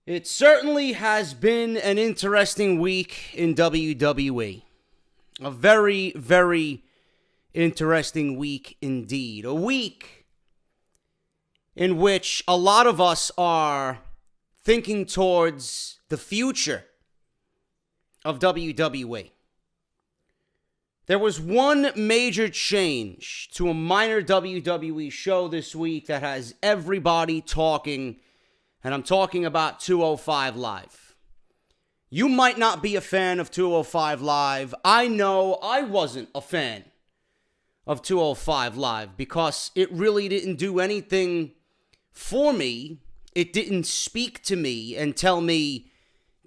It certainly has been an interesting week in WWE. A very, very interesting week indeed. A week in which a lot of us are thinking towards the future of WWE. There was one major change to a minor WWE show this week that has everybody talking, and I'm talking about 205 Live. You might not be a fan of 205 Live. I know I wasn't a fan of 205 Live because it really didn't do anything for me. It didn't speak to me and tell me,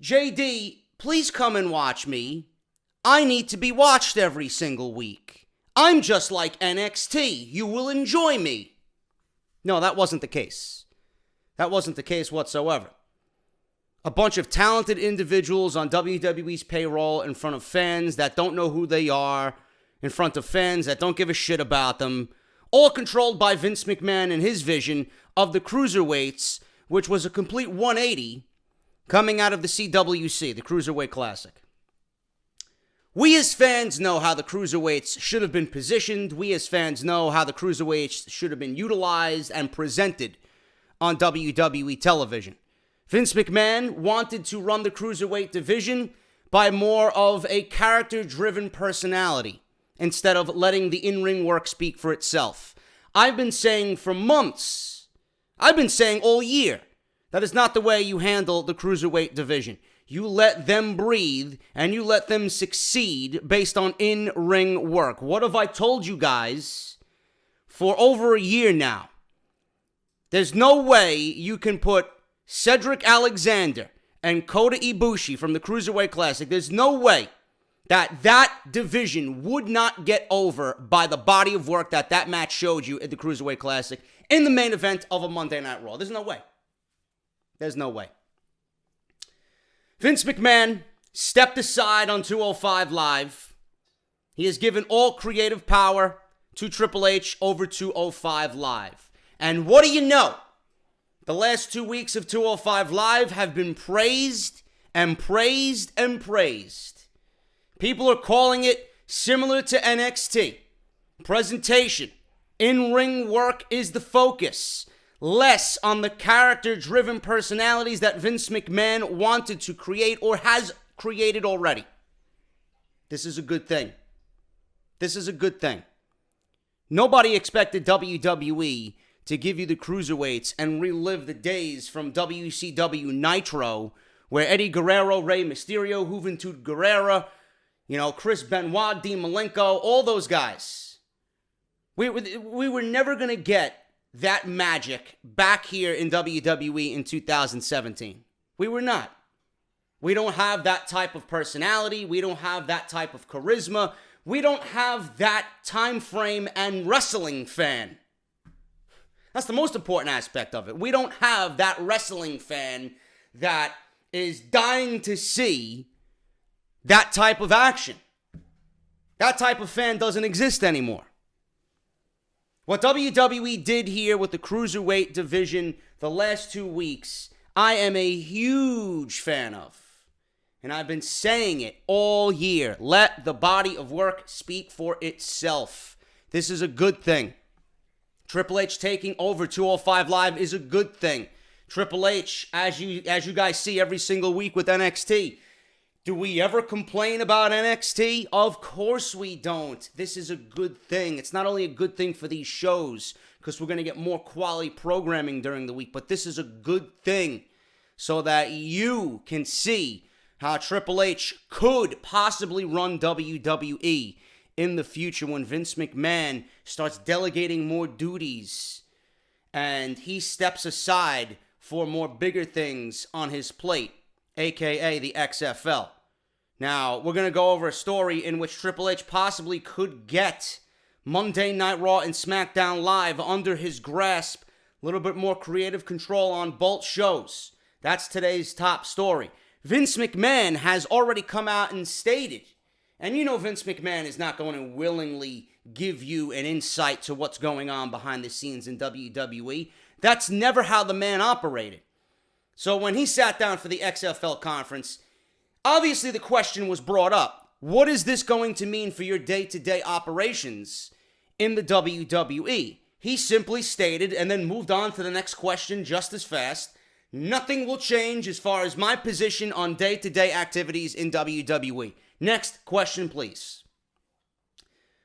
JD, please come and watch me. I need to be watched every single week. I'm just like NXT. You will enjoy me. No, that wasn't the case. That wasn't the case whatsoever. A bunch of talented individuals on WWE's payroll in front of fans that don't know who they are, in front of fans that don't give a shit about them, all controlled by Vince McMahon and his vision of the cruiserweights, which was a complete 180 coming out of the CWC, the Cruiserweight Classic. We as fans know how the cruiserweights should have been positioned. We as fans know how the cruiserweights should have been utilized and presented on WWE television. Vince McMahon wanted to run the cruiserweight division by more of a character-driven personality instead of letting the in-ring work speak for itself. I've been saying for months, I've been saying all year, that is not the way you handle the cruiserweight division. You let them breathe and you let them succeed based on in-ring work. What have I told you guys for over a year now? There's no way you can put Cedric Alexander and Kota Ibushi from the Cruiserweight Classic. There's no way that division would not get over by the body of work that match showed you at the Cruiserweight Classic in the main event of a Monday Night Raw. There's no way. There's no way. Vince McMahon stepped aside on 205 Live. He has given all creative power to Triple H over 205 Live. And what do you know? The last 2 weeks of 205 Live have been praised and praised and praised. People are calling it similar to NXT. Presentation, in-ring work is the focus. Less on the character-driven personalities that Vince McMahon wanted to create or has created already. This is a good thing. This is a good thing. Nobody expected WWE to give you the cruiserweights and relive the days from WCW Nitro where Eddie Guerrero, Rey Mysterio, Juventud Guerrera, Chris Benoit, Dean Malenko, all those guys. We were never going to get that magic back here in WWE in 2017. We were not. We don't have that type of personality. We don't have that type of charisma. We don't have that time frame and wrestling fan. That's the most important aspect of it. We don't have that wrestling fan that is dying to see that type of action. That type of fan doesn't exist anymore. What WWE did here with the Cruiserweight division the last 2 weeks, I am a huge fan of. And I've been saying it all year. Let the body of work speak for itself. This is a good thing. Triple H taking over 205 Live is a good thing. Triple H, as you guys see every single week with NXT, do we ever complain about NXT? Of course we don't. This is a good thing. It's not only a good thing for these shows, because we're going to get more quality programming during the week, but this is a good thing so that you can see how Triple H could possibly run WWE in the future when Vince McMahon starts delegating more duties and he steps aside for more bigger things on his plate, aka the XFL. Now, we're going to go over a story in which Triple H possibly could get Monday Night Raw and Smackdown Live under his grasp. A little bit more creative control on both shows. That's today's top story. Vince McMahon has already come out and stated, and you know Vince McMahon is not going to willingly give you an insight to what's going on behind the scenes in WWE. That's never how the man operated. So when he sat down for the XFL conference, obviously the question was brought up. What is this going to mean for your day-to-day operations in the WWE? He simply stated and then moved on to the next question just as fast. Nothing will change as far as my position on day-to-day activities in WWE. Next question, please.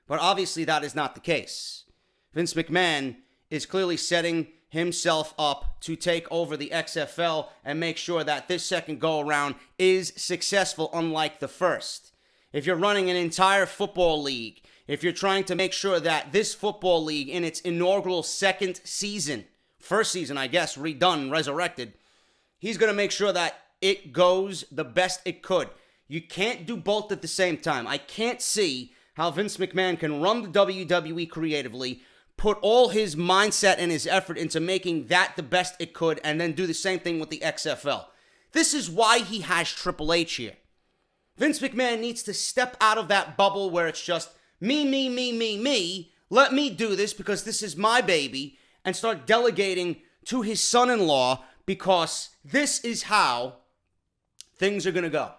But obviously that is not the case. Vince McMahon is clearly setting himself up to take over the XFL and make sure that this second go-around is successful, unlike the first. If you're running an entire football league, if you're trying to make sure that this football league in its inaugural second season, first season, I guess, redone, resurrected, he's going to make sure that it goes the best it could. You can't do both at the same time. I can't see how Vince McMahon can run the WWE creatively, put all his mindset and his effort into making that the best it could, and then do the same thing with the XFL. This is why he has Triple H here. Vince McMahon needs to step out of that bubble where it's just me, me, me, me, me. Let me do this because this is my baby, and start delegating to his son-in-law, because this is how things are going to go.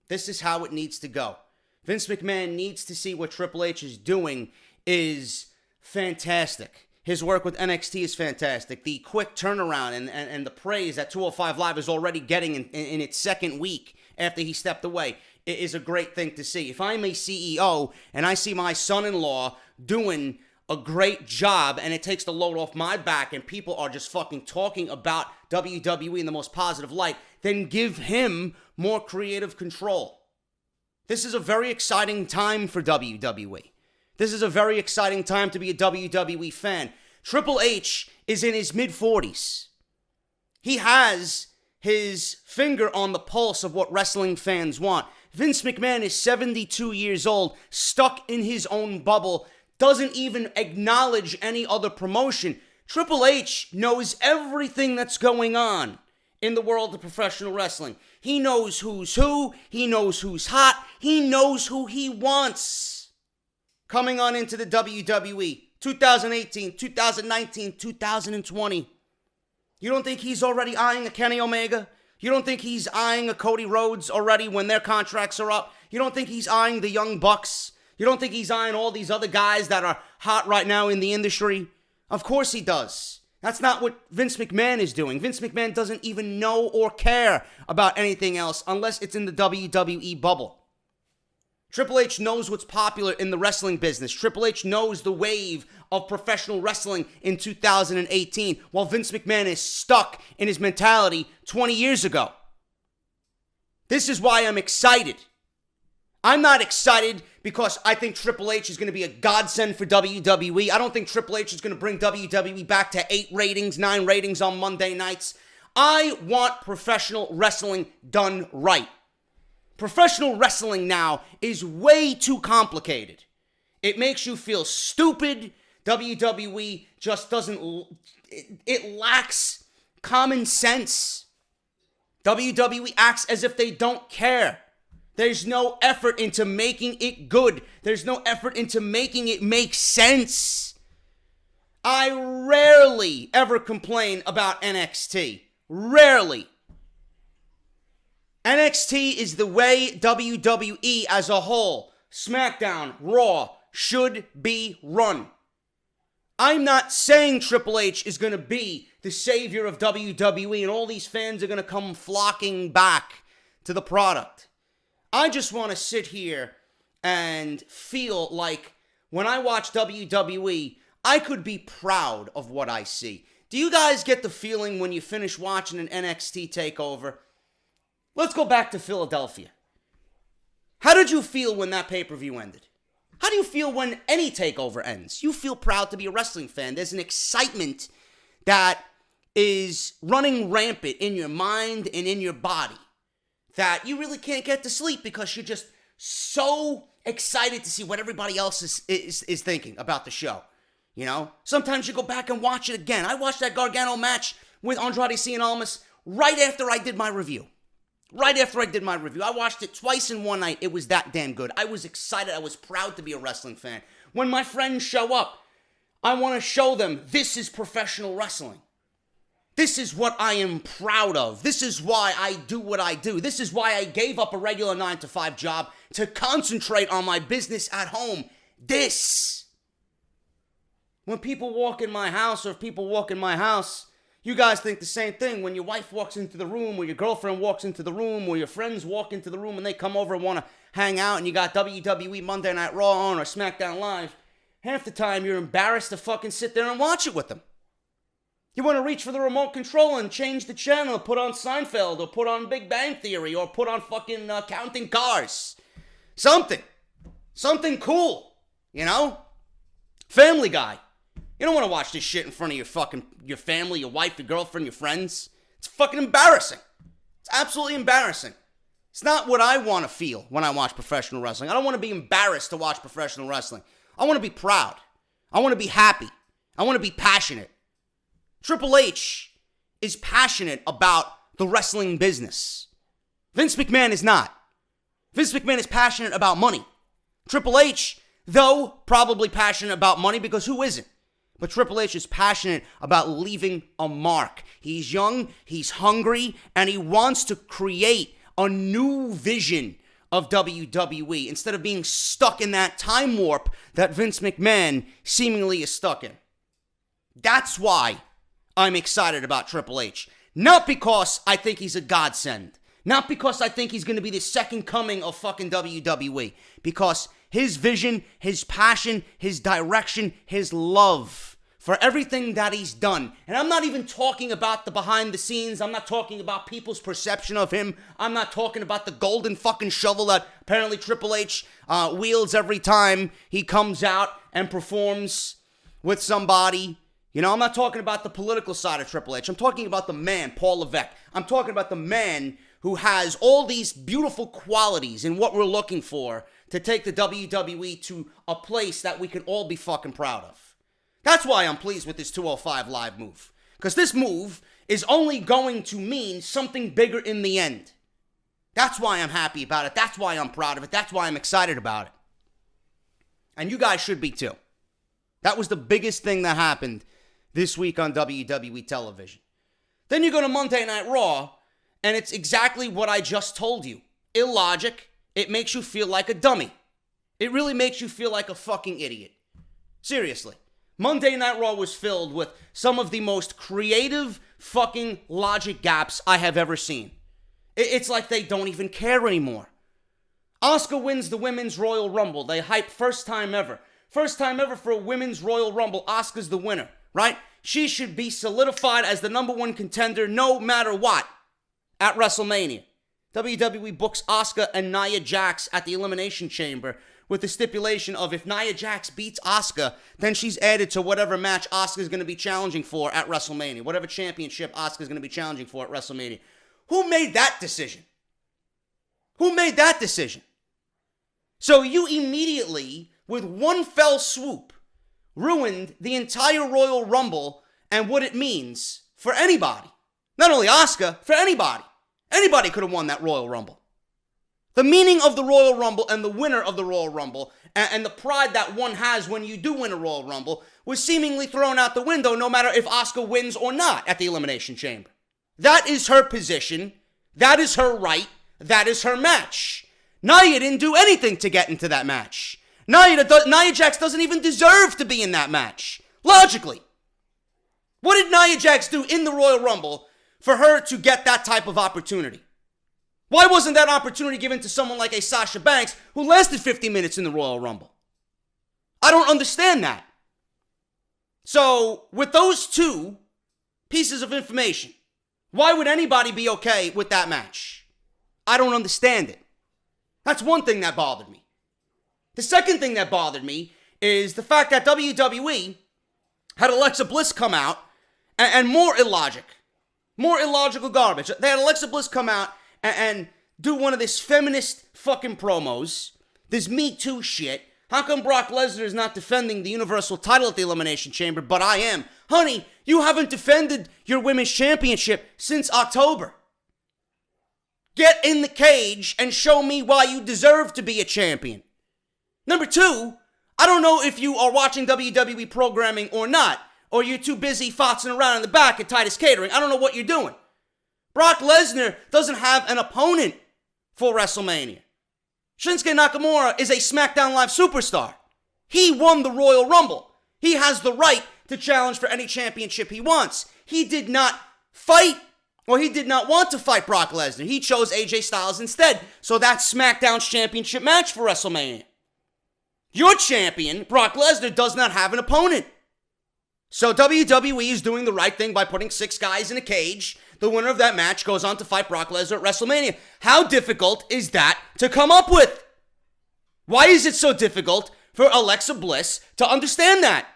This is how it needs to go. Vince McMahon needs to see what Triple H is doing is fantastic. His work with NXT is fantastic. The quick turnaround and the praise that 205 Live is already getting in its second week after he stepped away is a great thing to see. If I'm a CEO and I see my son-in-law doing a great job and it takes the load off my back and people are just fucking talking about WWE in the most positive light, then give him more creative control. This is a very exciting time for WWE. This is a very exciting time to be a WWE fan. Triple H is in his mid-40s. He has his finger on the pulse of what wrestling fans want. Vince McMahon is 72 years old, stuck in his own bubble, doesn't even acknowledge any other promotion. Triple H knows everything that's going on in the world of professional wrestling. He knows who's who, he knows who's hot, he knows who he wants. Coming on into the WWE, 2018, 2019, 2020. You don't think he's already eyeing a Kenny Omega? You don't think he's eyeing a Cody Rhodes already when their contracts are up? You don't think he's eyeing the Young Bucks? You don't think he's eyeing all these other guys that are hot right now in the industry? Of course he does. That's not what Vince McMahon is doing. Vince McMahon doesn't even know or care about anything else unless it's in the WWE bubble. Triple H knows what's popular in the wrestling business. Triple H knows the wave of professional wrestling in 2018, while Vince McMahon is stuck in his mentality 20 years ago. This is why I'm excited. I'm not excited because I think Triple H is going to be a godsend for WWE. I don't think Triple H is going to bring WWE back to 8 ratings, 9 ratings on Monday nights. I want professional wrestling done right. Professional wrestling now is way too complicated. It makes you feel stupid. WWE just doesn't, it lacks common sense. WWE acts as if they don't care. There's no effort into making it good. There's no effort into making it make sense. I rarely ever complain about NXT. Rarely. NXT is the way WWE as a whole, Smackdown, Raw, should be run. I'm not saying Triple H is going to be the savior of WWE and all these fans are going to come flocking back to the product. I just want to sit here and feel like when I watch WWE, I could be proud of what I see. Do you guys get the feeling when you finish watching an NXT takeover? Let's go back to Philadelphia. How did you feel when that pay-per-view ended? How do you feel when any takeover ends? You feel proud to be a wrestling fan. There's an excitement that is running rampant in your mind and in your body that you really can't get to sleep because you're just so excited to see what everybody else is thinking about the show. You know? Sometimes you go back and watch it again. I watched that Gargano match with Andrade Cien Almas right after I did my review. I watched it twice in one night. It was that damn good. I was excited. I was proud to be a wrestling fan. When my friends show up, I want to show them this is professional wrestling. This is what I am proud of. This is why I do what I do. This is why I gave up a regular 9-to-5 job to concentrate on my business at home. This. When people walk in my house, or if people walk in my house, you guys think the same thing. When your wife walks into the room, or your girlfriend walks into the room, or your friends walk into the room and they come over and want to hang out, and you got WWE Monday Night Raw on or Smackdown Live, half the time you're embarrassed to fucking sit there and watch it with them. You want to reach for the remote control and change the channel, put on Seinfeld, or put on Big Bang Theory, or put on fucking Counting Cars. Something cool, you know? Family Guy. You don't want to watch this shit in front of your family, your wife, your girlfriend, your friends. It's fucking embarrassing. It's absolutely embarrassing. It's not what I want to feel when I watch professional wrestling. I don't want to be embarrassed to watch professional wrestling. I want to be proud. I want to be happy. I want to be passionate. Triple H is passionate about the wrestling business. Vince McMahon is not. Vince McMahon is passionate about money. Triple H, though, probably passionate about money, because who isn't? But Triple H is passionate about leaving a mark. He's young, he's hungry, and he wants to create a new vision of WWE instead of being stuck in that time warp that Vince McMahon seemingly is stuck in. That's why I'm excited about Triple H. Not because I think he's a godsend. Not because I think he's going to be the second coming of fucking WWE. Because his vision, his passion, his direction, his love for everything that he's done. And I'm not even talking about the behind the scenes. I'm not talking about people's perception of him. I'm not talking about the golden fucking shovel that apparently Triple H wields every time he comes out and performs with somebody. You know, I'm not talking about the political side of Triple H. I'm talking about the man, Paul Levesque. I'm talking about the man who has all these beautiful qualities in what we're looking for to take the WWE to a place that we can all be fucking proud of. That's why I'm pleased with this 205 Live move. Because this move is only going to mean something bigger in the end. That's why I'm happy about it. That's why I'm proud of it. That's why I'm excited about it. And you guys should be too. That was the biggest thing that happened this week on WWE television. Then you go to Monday Night Raw, and it's exactly what I just told you. Illogic. It makes you feel like a dummy. It really makes you feel like a fucking idiot. Seriously. Monday Night Raw was filled with some of the most creative fucking logic gaps I have ever seen. It's like they don't even care anymore. Asuka wins the Women's Royal Rumble. They hype first time ever. First time ever for a Women's Royal Rumble. Asuka's the winner. Right? She should be solidified as the number one contender no matter what at WrestleMania. WWE books Asuka and Nia Jax at the Elimination Chamber with the stipulation of if Nia Jax beats Asuka, then she's added to whatever match Asuka's going to be challenging for at WrestleMania. Whatever championship Asuka's going to be challenging for at WrestleMania. Who made that decision? Who made that decision? So you immediately, with one fell swoop, ruined the entire Royal Rumble and what it means for anybody. Not only Asuka, for anybody. Anybody could have won that Royal Rumble. The meaning of the Royal Rumble and the winner of the Royal Rumble and the pride that one has when you do win a Royal Rumble was seemingly thrown out the window no matter if Asuka wins or not at the Elimination Chamber. That is her position. That is her right. That is her match. Nia didn't do anything to get into that match. Nia Jax doesn't even deserve to be in that match. Logically. What did Nia Jax do in the Royal Rumble for her to get that type of opportunity? Why wasn't that opportunity given to someone like a Sasha Banks who lasted 50 minutes in the Royal Rumble? I don't understand that. So, with those two pieces of information, why would anybody be okay with that match? I don't understand it. That's one thing that bothered me. The second thing that bothered me is the fact that WWE had Alexa Bliss come out and more illogical garbage. They had Alexa Bliss come out and do one of this feminist fucking promos, this Me Too shit. How come Brock Lesnar is not defending the Universal title at the Elimination Chamber, but I am? Honey, you haven't defended your women's championship since October. Get in the cage and show me why you deserve to be a champion. Number two, I don't know if you are watching WWE programming or not, or you're too busy fotzing around in the back at Titus Catering. I don't know what you're doing. Brock Lesnar doesn't have an opponent for WrestleMania. Shinsuke Nakamura is a SmackDown Live superstar. He won the Royal Rumble. He has the right to challenge for any championship he wants. He did not fight, or he did not want to fight Brock Lesnar. He chose AJ Styles instead. So that's SmackDown's championship match for WrestleMania. Your champion, Brock Lesnar, does not have an opponent. So WWE is doing the right thing by putting 6 guys in a cage. The winner of that match goes on to fight Brock Lesnar at WrestleMania. How difficult is that to come up with? Why is it so difficult for Alexa Bliss to understand that?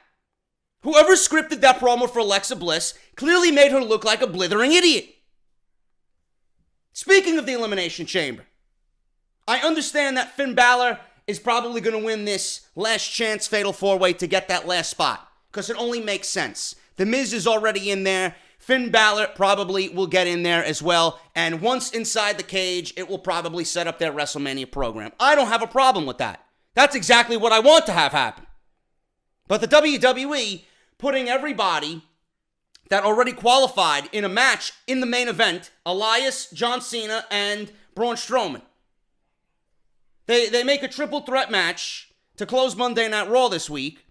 Whoever scripted that promo for Alexa Bliss clearly made her look like a blithering idiot. Speaking of the Elimination Chamber, I understand that Finn Balor is probably going to win this last chance fatal 4-way to get that last spot, because it only makes sense. The Miz is already in there. Finn Balor probably will get in there as well. And once inside the cage, it will probably set up their WrestleMania program. I don't have a problem with that. That's exactly what I want to have happen. But the WWE putting everybody that already qualified in a match in the main event, Elias, John Cena, and Braun Strowman. They make a triple threat match to close Monday Night Raw this week.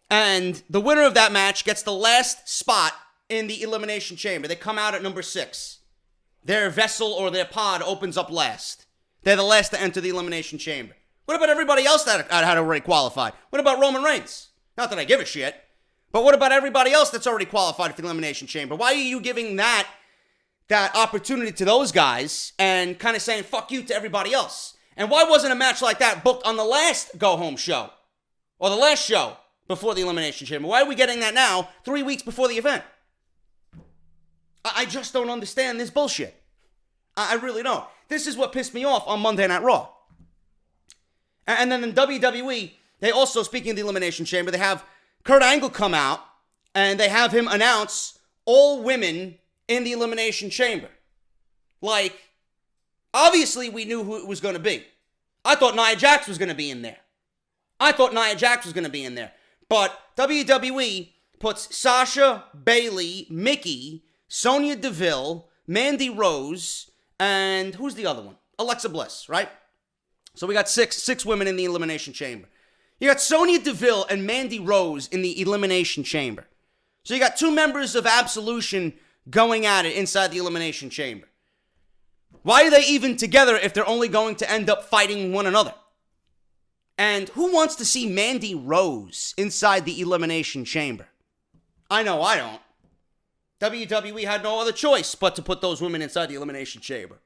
And the winner of that match gets the last spot in the Elimination Chamber. They come out at number 6. Their vessel or their pod opens up last. They're the last to enter the Elimination Chamber. What about everybody else that had already qualified? What about Roman Reigns? Not that I give a shit. But what about everybody else that's already qualified for the Elimination Chamber? Why are you giving that opportunity to those guys and kind of saying fuck you to everybody else? And why wasn't a match like that booked on the last go-home show? Or the last show before the Elimination Chamber? Why are we getting that now, 3 weeks before the event? I just don't understand this bullshit. I really don't. This is what pissed me off on Monday Night Raw. And then in WWE, they also, speaking of the Elimination Chamber, they have Kurt Angle come out and they have him announce all women in the Elimination Chamber. Like, obviously we knew who it was going to be. I thought Nia Jax was going to be in there. But WWE puts Sasha, Bayley, Mickey, Sonya Deville, Mandy Rose, and who's the other one? Alexa Bliss, right? So we got six women in the Elimination Chamber. You got Sonya Deville and Mandy Rose in the Elimination Chamber. So you got 2 members of Absolution going at it inside the Elimination Chamber. Why are they even together if they're only going to end up fighting one another? And who wants to see Mandy Rose inside the Elimination Chamber? I know I don't. WWE had no other choice but to put those women inside the Elimination Chamber.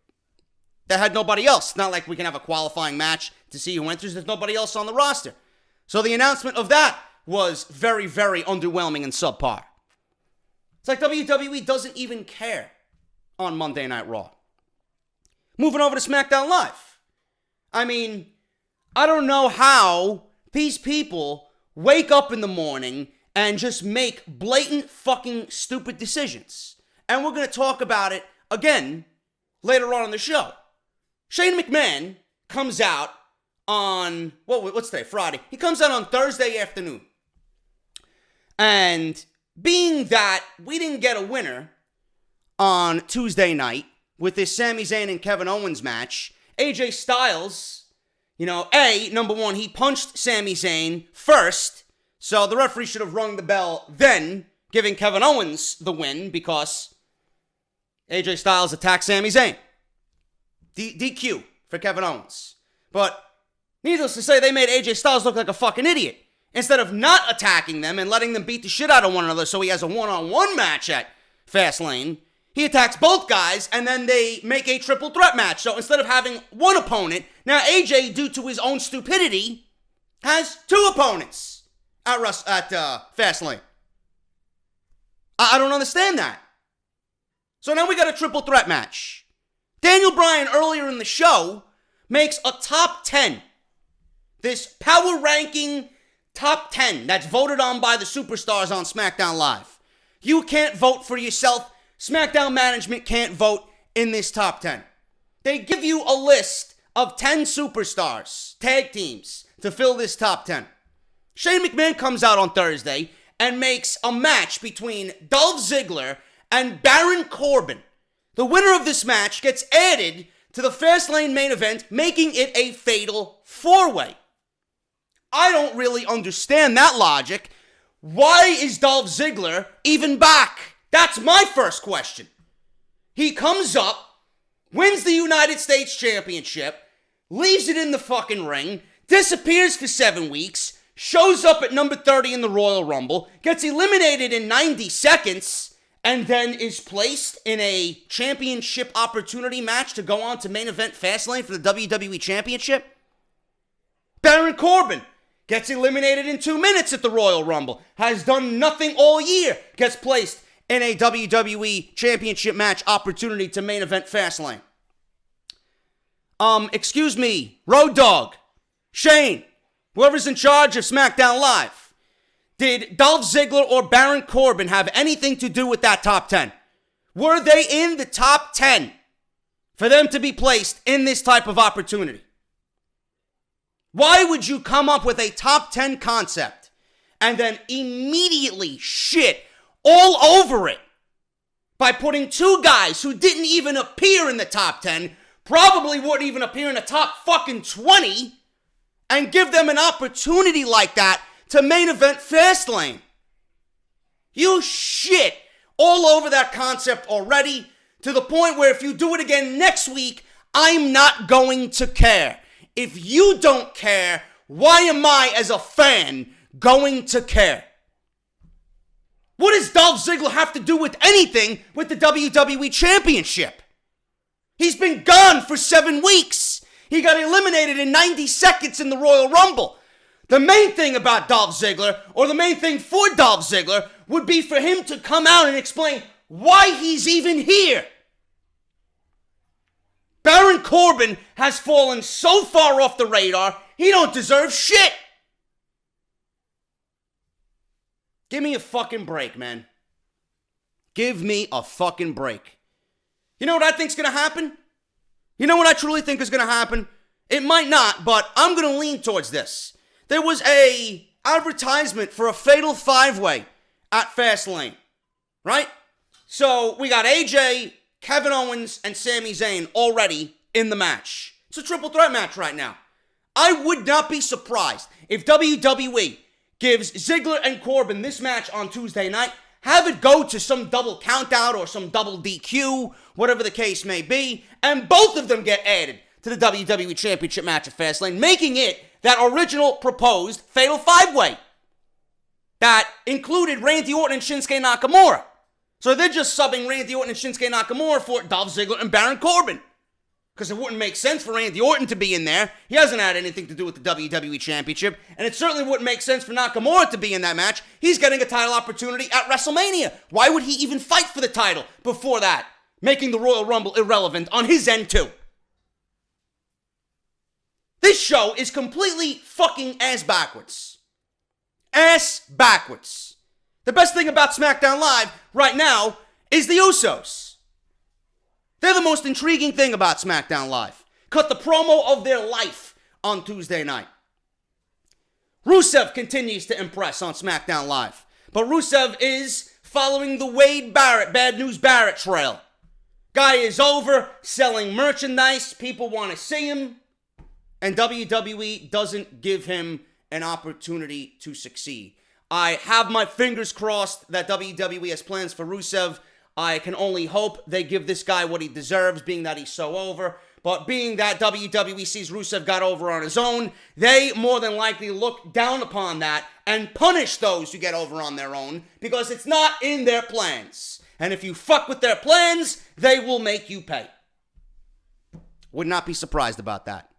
They had nobody else. It's not like we can have a qualifying match to see who enters. There's nobody else on the roster. So the announcement of that was very, very underwhelming and subpar. It's like WWE doesn't even care on Monday Night Raw. Moving over to SmackDown Live. I mean, I don't know how these people wake up in the morning and just make blatant fucking stupid decisions. And we're going to talk about it again later on in the show. Shane McMahon comes out on, what's today? Friday. He comes out on Thursday afternoon. And being that we didn't get a winner on Tuesday night with this Sami Zayn and Kevin Owens match, AJ Styles, number one, he punched Sami Zayn first, so the referee should have rung the bell then, giving Kevin Owens the win because AJ Styles attacked Sami Zayn. DQ for Kevin Owens. But needless to say, they made AJ Styles look like a fucking idiot. Instead of not attacking them and letting them beat the shit out of one another so he has a one-on-one match at Fastlane, he attacks both guys and then they make a triple threat match. So instead of having one opponent, now AJ, due to his own stupidity, has 2 opponents at Fastlane. I don't understand that. So now we got a triple threat match. Daniel Bryan, earlier in the show, makes a top 10. This power ranking top 10 that's voted on by the superstars on SmackDown Live. You can't vote for yourself. SmackDown management can't vote in this top 10. They give you a list of 10 superstars, tag teams, to fill this top 10. Shane McMahon comes out on Thursday and makes a match between Dolph Ziggler and Baron Corbin. The winner of this match gets added to the Fastlane main event, making it a fatal 4-way. I don't really understand that logic. Why is Dolph Ziggler even back? That's my first question. He comes up, wins the United States Championship, leaves it in the fucking ring, disappears for 7 weeks, shows up at number 30 in the Royal Rumble, gets eliminated in 90 seconds, and then is placed in a championship opportunity match to go on to main event Fastlane for the WWE Championship. Baron Corbin gets eliminated in 2 minutes at the Royal Rumble, has done nothing all year, gets placed in a WWE Championship match opportunity to main event Fastlane. Excuse me, Road Dogg, Shane, whoever's in charge of Smackdown Live, did Dolph Ziggler or Baron Corbin have anything to do with that top 10? Were they in the top 10 for them to be placed in this type of opportunity? Why would you come up with a top 10 concept and then immediately shit all over it by putting 2 guys who didn't even appear in the top 10, probably wouldn't even appear in the top fucking 20, and give them an opportunity like that to main event Fastlane? You shit all over that concept already, to the point where if you do it again next week, I'm not going to care. If you don't care, why am I, as a fan, going to care? What does Dolph Ziggler have to do with anything with the WWE Championship? He's been gone for 7 weeks. He got eliminated in 90 seconds in the Royal Rumble. The main thing about Dolph Ziggler, or the main thing for Dolph Ziggler, would be for him to come out and explain why he's even here. Baron Corbin has fallen so far off the radar, he don't deserve shit. Give me a fucking break, man. Give me a fucking break. You know what I think's gonna happen? You know what I truly think is gonna happen? It might not, but I'm gonna lean towards this. There was a advertisement for a fatal 5-way at Fastlane, right? So we got AJ, Kevin Owens, and Sami Zayn already in the match. It's a triple threat match right now. I would not be surprised if WWE gives Ziggler and Corbin this match on Tuesday night, have it go to some double countout or some double DQ, whatever the case may be, and both of them get added to the WWE Championship match at Fastlane, making it that original proposed fatal 5-way that included Randy Orton and Shinsuke Nakamura. So they're just subbing Randy Orton and Shinsuke Nakamura for Dolph Ziggler and Baron Corbin. Because it wouldn't make sense for Randy Orton to be in there. He hasn't had anything to do with the WWE Championship. And it certainly wouldn't make sense for Nakamura to be in that match. He's getting a title opportunity at WrestleMania. Why would he even fight for the title before that? Making the Royal Rumble irrelevant on his end too. This show is completely fucking ass backwards. Ass backwards. The best thing about Smackdown Live right now is the Usos. They're the most intriguing thing about Smackdown Live. Cut the promo of their life on Tuesday night. Rusev continues to impress on Smackdown Live. But Rusev is following the Wade Barrett, Bad News Barrett trail. Guy is over, selling merchandise, people want to see him, and WWE doesn't give him an opportunity to succeed. I have my fingers crossed that WWE has plans for Rusev. I can only hope they give this guy what he deserves, being that he's so over. But being that WWE sees Rusev got over on his own, they more than likely look down upon that and punish those who get over on their own, because it's not in their plans. And if you fuck with their plans, they will make you pay. Would not be surprised about that.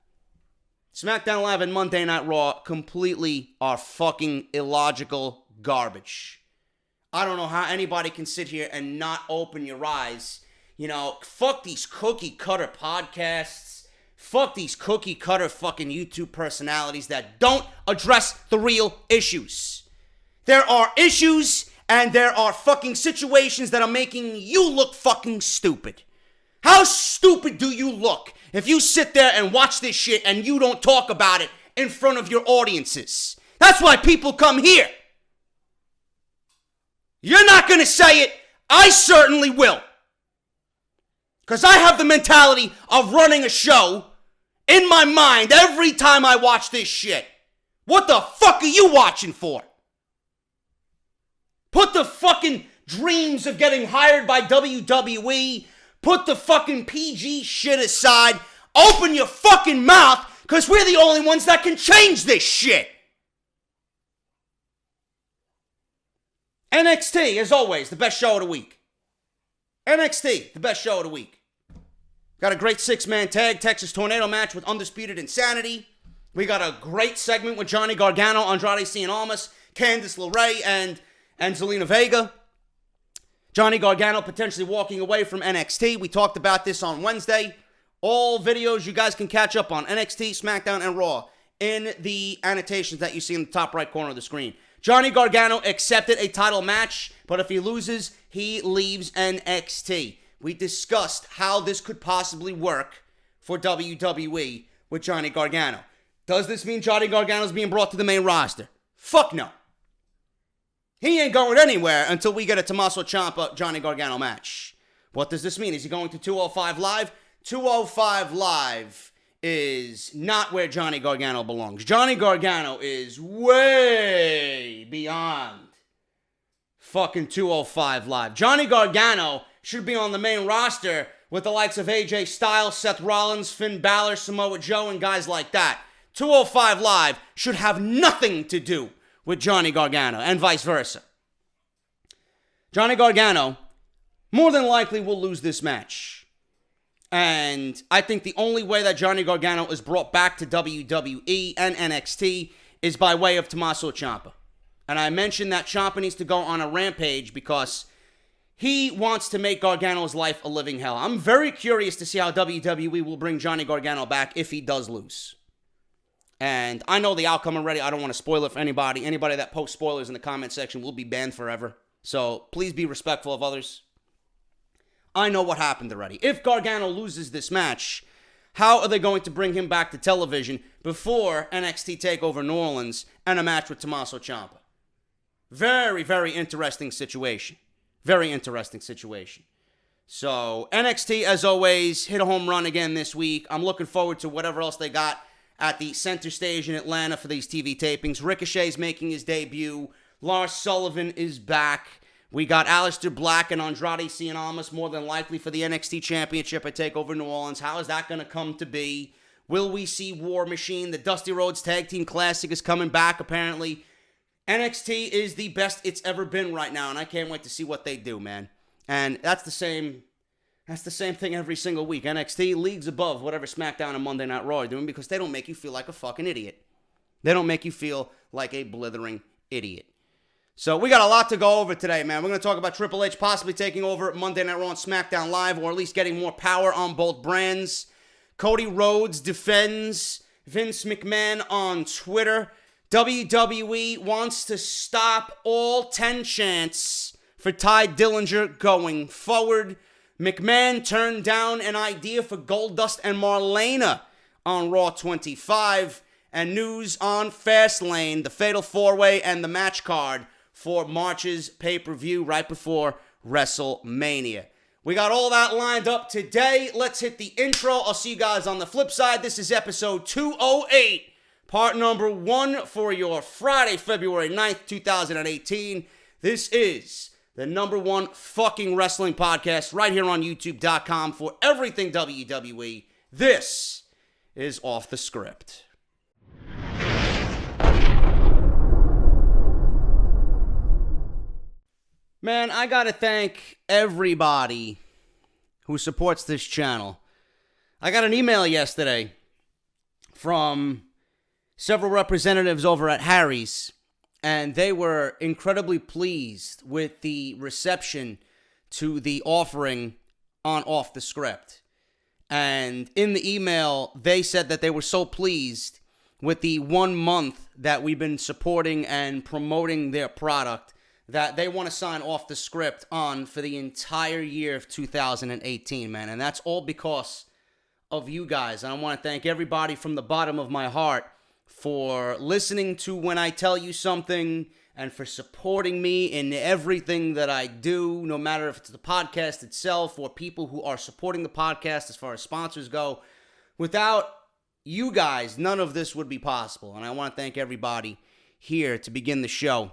SmackDown Live and Monday Night Raw completely are fucking illogical garbage. I don't know how anybody can sit here and not open your eyes. You know, fuck these cookie cutter podcasts. Fuck these cookie cutter fucking YouTube personalities that don't address the real issues. There are issues and there are fucking situations that are making you look fucking stupid. How stupid do you look if you sit there and watch this shit and you don't talk about it in front of your audiences? That's why people come here. You're not going to say it. I certainly will. Because I have the mentality of running a show in my mind every time I watch this shit. What the fuck are you watching for? Put the fucking dreams of getting hired by WWE, put the fucking PG shit aside, open your fucking mouth, because we're the only ones that can change this shit. NXT, as always, the best show of the week. NXT, the best show of the week. Got a great 6-man tag Texas Tornado match with Undisputed Insanity. We got a great segment with Johnny Gargano, Andrade Cien Almas, Candice LeRae, and Zelina Vega. Johnny Gargano potentially walking away from NXT. We talked about this on Wednesday. All videos you guys can catch up on NXT, SmackDown, and Raw in the annotations that you see in the top right corner of the screen. Johnny Gargano accepted a title match, but if he loses, he leaves NXT. We discussed how this could possibly work for WWE with Johnny Gargano. Does this mean Johnny Gargano's being brought to the main roster? Fuck no. He ain't going anywhere until we get a Tommaso Ciampa Johnny Gargano match. What does this mean? Is he going to 205 Live? 205 Live is not where Johnny Gargano belongs. Johnny Gargano is way beyond fucking 205 Live. Johnny Gargano should be on the main roster with the likes of AJ Styles, Seth Rollins, Finn Balor, Samoa Joe, and guys like that. 205 Live should have nothing to do with Johnny Gargano, and vice versa. Johnny Gargano more than likely will lose this match. And I think the only way that Johnny Gargano is brought back to WWE and NXT is by way of Tommaso Ciampa. And I mentioned that Ciampa needs to go on a rampage because he wants to make Gargano's life a living hell. I'm very curious to see how WWE will bring Johnny Gargano back if he does lose. And I know the outcome already. I don't want to spoil it for anybody. Anybody that posts spoilers in the comment section will be banned forever. So please be respectful of others. I know what happened already. If Gargano loses this match, how are they going to bring him back to television before NXT TakeOver New Orleans and a match with Tommaso Ciampa? Very, very interesting situation. Very interesting situation. So NXT, as always, hit a home run again this week. I'm looking forward to whatever else they got at the center stage in Atlanta for these TV tapings. Ricochet's making his debut. Lars Sullivan is back. We got Aleister Black and Andrade Cien Almas more than likely for the NXT Championship at TakeOver New Orleans. How is that going to come to be? Will we see War Machine? The Dusty Rhodes Tag Team Classic is coming back, apparently. NXT is the best it's ever been right now, and I can't wait to see what they do, man. And that's the same thing every single week. NXT leagues above whatever SmackDown and Monday Night Raw are doing because they don't make you feel like a fucking idiot. They don't make you feel like a blithering idiot. So we got a lot to go over today, man. We're going to talk about Triple H possibly taking over Monday Night Raw and SmackDown Live, or at least getting more power on both brands. Cody Rhodes defends Vince McMahon on Twitter. WWE wants to stop all 10 chants for Ty Dillinger going forward. McMahon turned down an idea for Goldust and Marlena on Raw 25. And news on Fastlane, the Fatal 4-Way, and the match card for March's pay-per-view right before WrestleMania. We got all that lined up today. Let's hit the intro. I'll see you guys on the flip side. This is episode 208, part number 1 for your Friday, February 9th, 2018. This is the number 1 fucking wrestling podcast right here on YouTube.com for everything WWE. This is Off the Script. Man, I gotta thank everybody who supports this channel. I got an email yesterday from several representatives over at Harry's, and they were incredibly pleased with the reception to the offering on Off the Script. And in the email, they said that they were so pleased with the 1 month that we've been supporting and promoting their product that they want to sign Off the Script on for the entire year of 2018, man. And that's all because of you guys. And I want to thank everybody from the bottom of my heart for listening to when I tell you something and for supporting me in everything that I do, no matter if it's the podcast itself or people who are supporting the podcast as far as sponsors go. Without you guys, none of this would be possible. And I want to thank everybody here to begin the show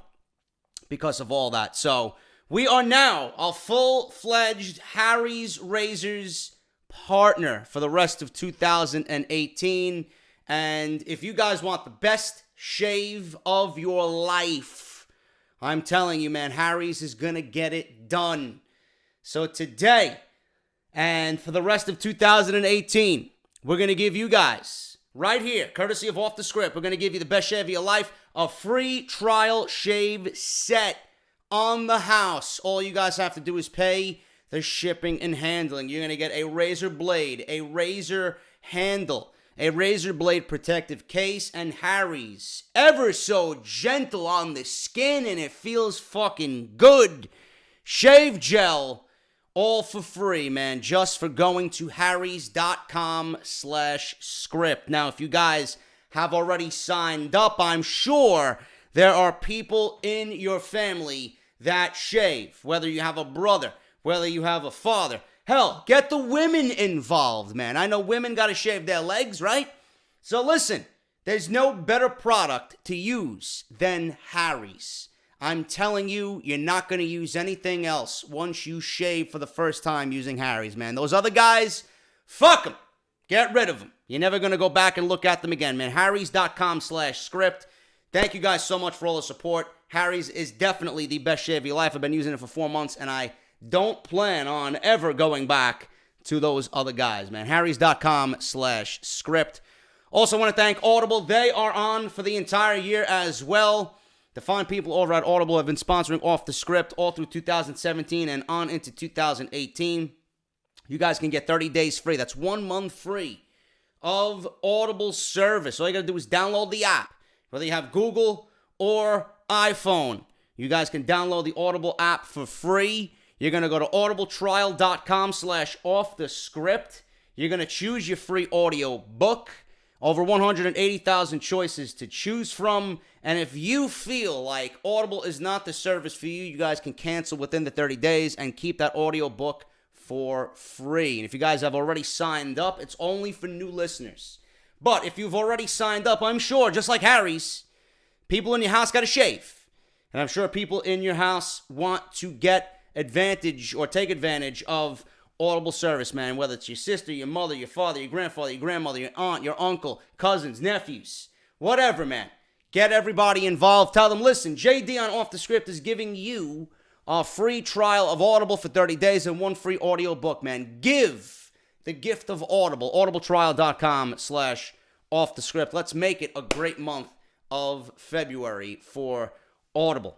because of all that. So we are now a full-fledged Harry's Razors partner for the rest of 2018. And if you guys want the best shave of your life, I'm telling you, man, Harry's is going to get it done. So today and for the rest of 2018, we're going to give you guys, right here, courtesy of Off the Script, we're going to give you the best shave of your life, a free trial shave set on the house. All you guys have to do is pay the shipping and handling. You're going to get a razor blade, a razor handle, a razor blade protective case, and Harry's ever so gentle on the skin, and it feels fucking good shave gel, all for free, man, just for going to harrys.com/script. Now, if you guys have already signed up, I'm sure there are people in your family that shave, whether you have a brother, whether you have a father. Hell, get the women involved, man. I know women got to shave their legs, right? So listen, there's no better product to use than Harry's. I'm telling you, you're not going to use anything else once you shave for the first time using Harry's, man. Those other guys, fuck them. Get rid of them. You're never going to go back and look at them again, man. harrys.com/script. Thank you guys so much for all the support. Harry's is definitely the best shave of your life. I've been using it for 4 months, and I don't plan on ever going back to those other guys, man. harrys.com/script. Also want to thank Audible. They are on for the entire year as well. The fine people over at Audible have been sponsoring Off the Script all through 2017 and on into 2018. You guys can get 30 days free. That's 1 month free of Audible service. All you got to do is download the app. Whether you have Google or iPhone, you guys can download the Audible app for free. You're going to go to audibletrial.com/offthescript. You're going to choose your free audio book. Over 180,000 choices to choose from. And if you feel like Audible is not the service for you, you guys can cancel within the 30 days and keep that audio book for free. And if you guys have already signed up, it's only for new listeners. But if you've already signed up, I'm sure, just like Harry's, people in your house got to shave. And I'm sure people in your house want to get advantage or take advantage of Audible service, man. Whether it's your sister, your mother, your father, your grandfather, your grandmother, your aunt, your uncle, cousins, nephews, whatever, man. Get everybody involved. Tell them, listen, JD on Off the Script is giving you a free trial of Audible for 30 days and 1 free audio book, man. Give the gift of Audible. audibletrial.com/offthescript. Let's make it a great month of February for Audible.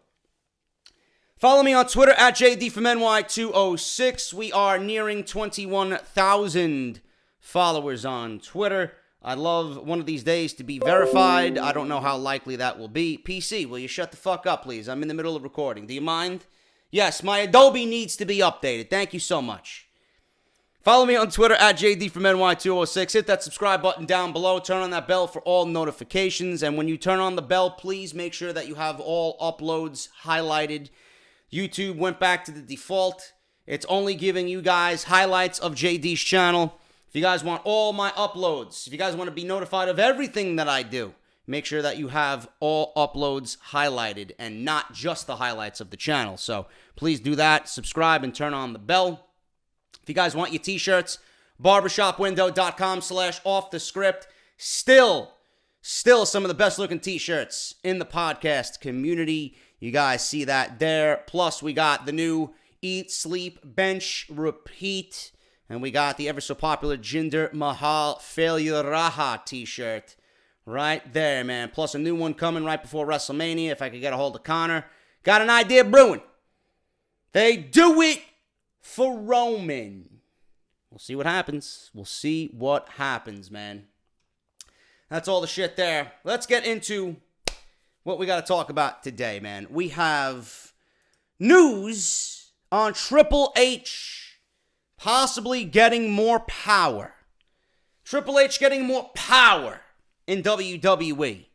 Follow me on Twitter at JDFROMNY206. We are nearing 21,000 followers on Twitter. I'd love one of these days to be verified. I don't know how likely that will be. PC, will you shut the fuck up, please? I'm in the middle of recording. Do you mind? Yes, my Adobe needs to be updated. Thank you so much. Follow me on Twitter at JDFROMNY206. Hit that subscribe button down below. Turn on that bell for all notifications. And when you turn on the bell, please make sure that you have all uploads highlighted. YouTube went back to the default. It's only giving you guys highlights of JD's channel. If you guys want all my uploads, if you guys want to be notified of everything that I do, make sure that you have all uploads highlighted and not just the highlights of the channel. So please do that. Subscribe and turn on the bell. If you guys want your t-shirts, barbershopwindow.com/offthescript. Still some of the best looking t-shirts in the podcast community. You guys see that there. Plus, we got the new Eat, Sleep, Bench, Repeat. And we got the ever so popular Jinder Mahal Failure Raha t-shirt right there, man. Plus a new one coming right before WrestleMania if I could get a hold of Connor. Got an idea brewing. They do it for Roman. We'll see what happens. We'll see what happens, man. That's all the shit there. Let's get into what we got to talk about today, man. We have news on Triple H possibly getting more power. Triple H getting more power in WWE,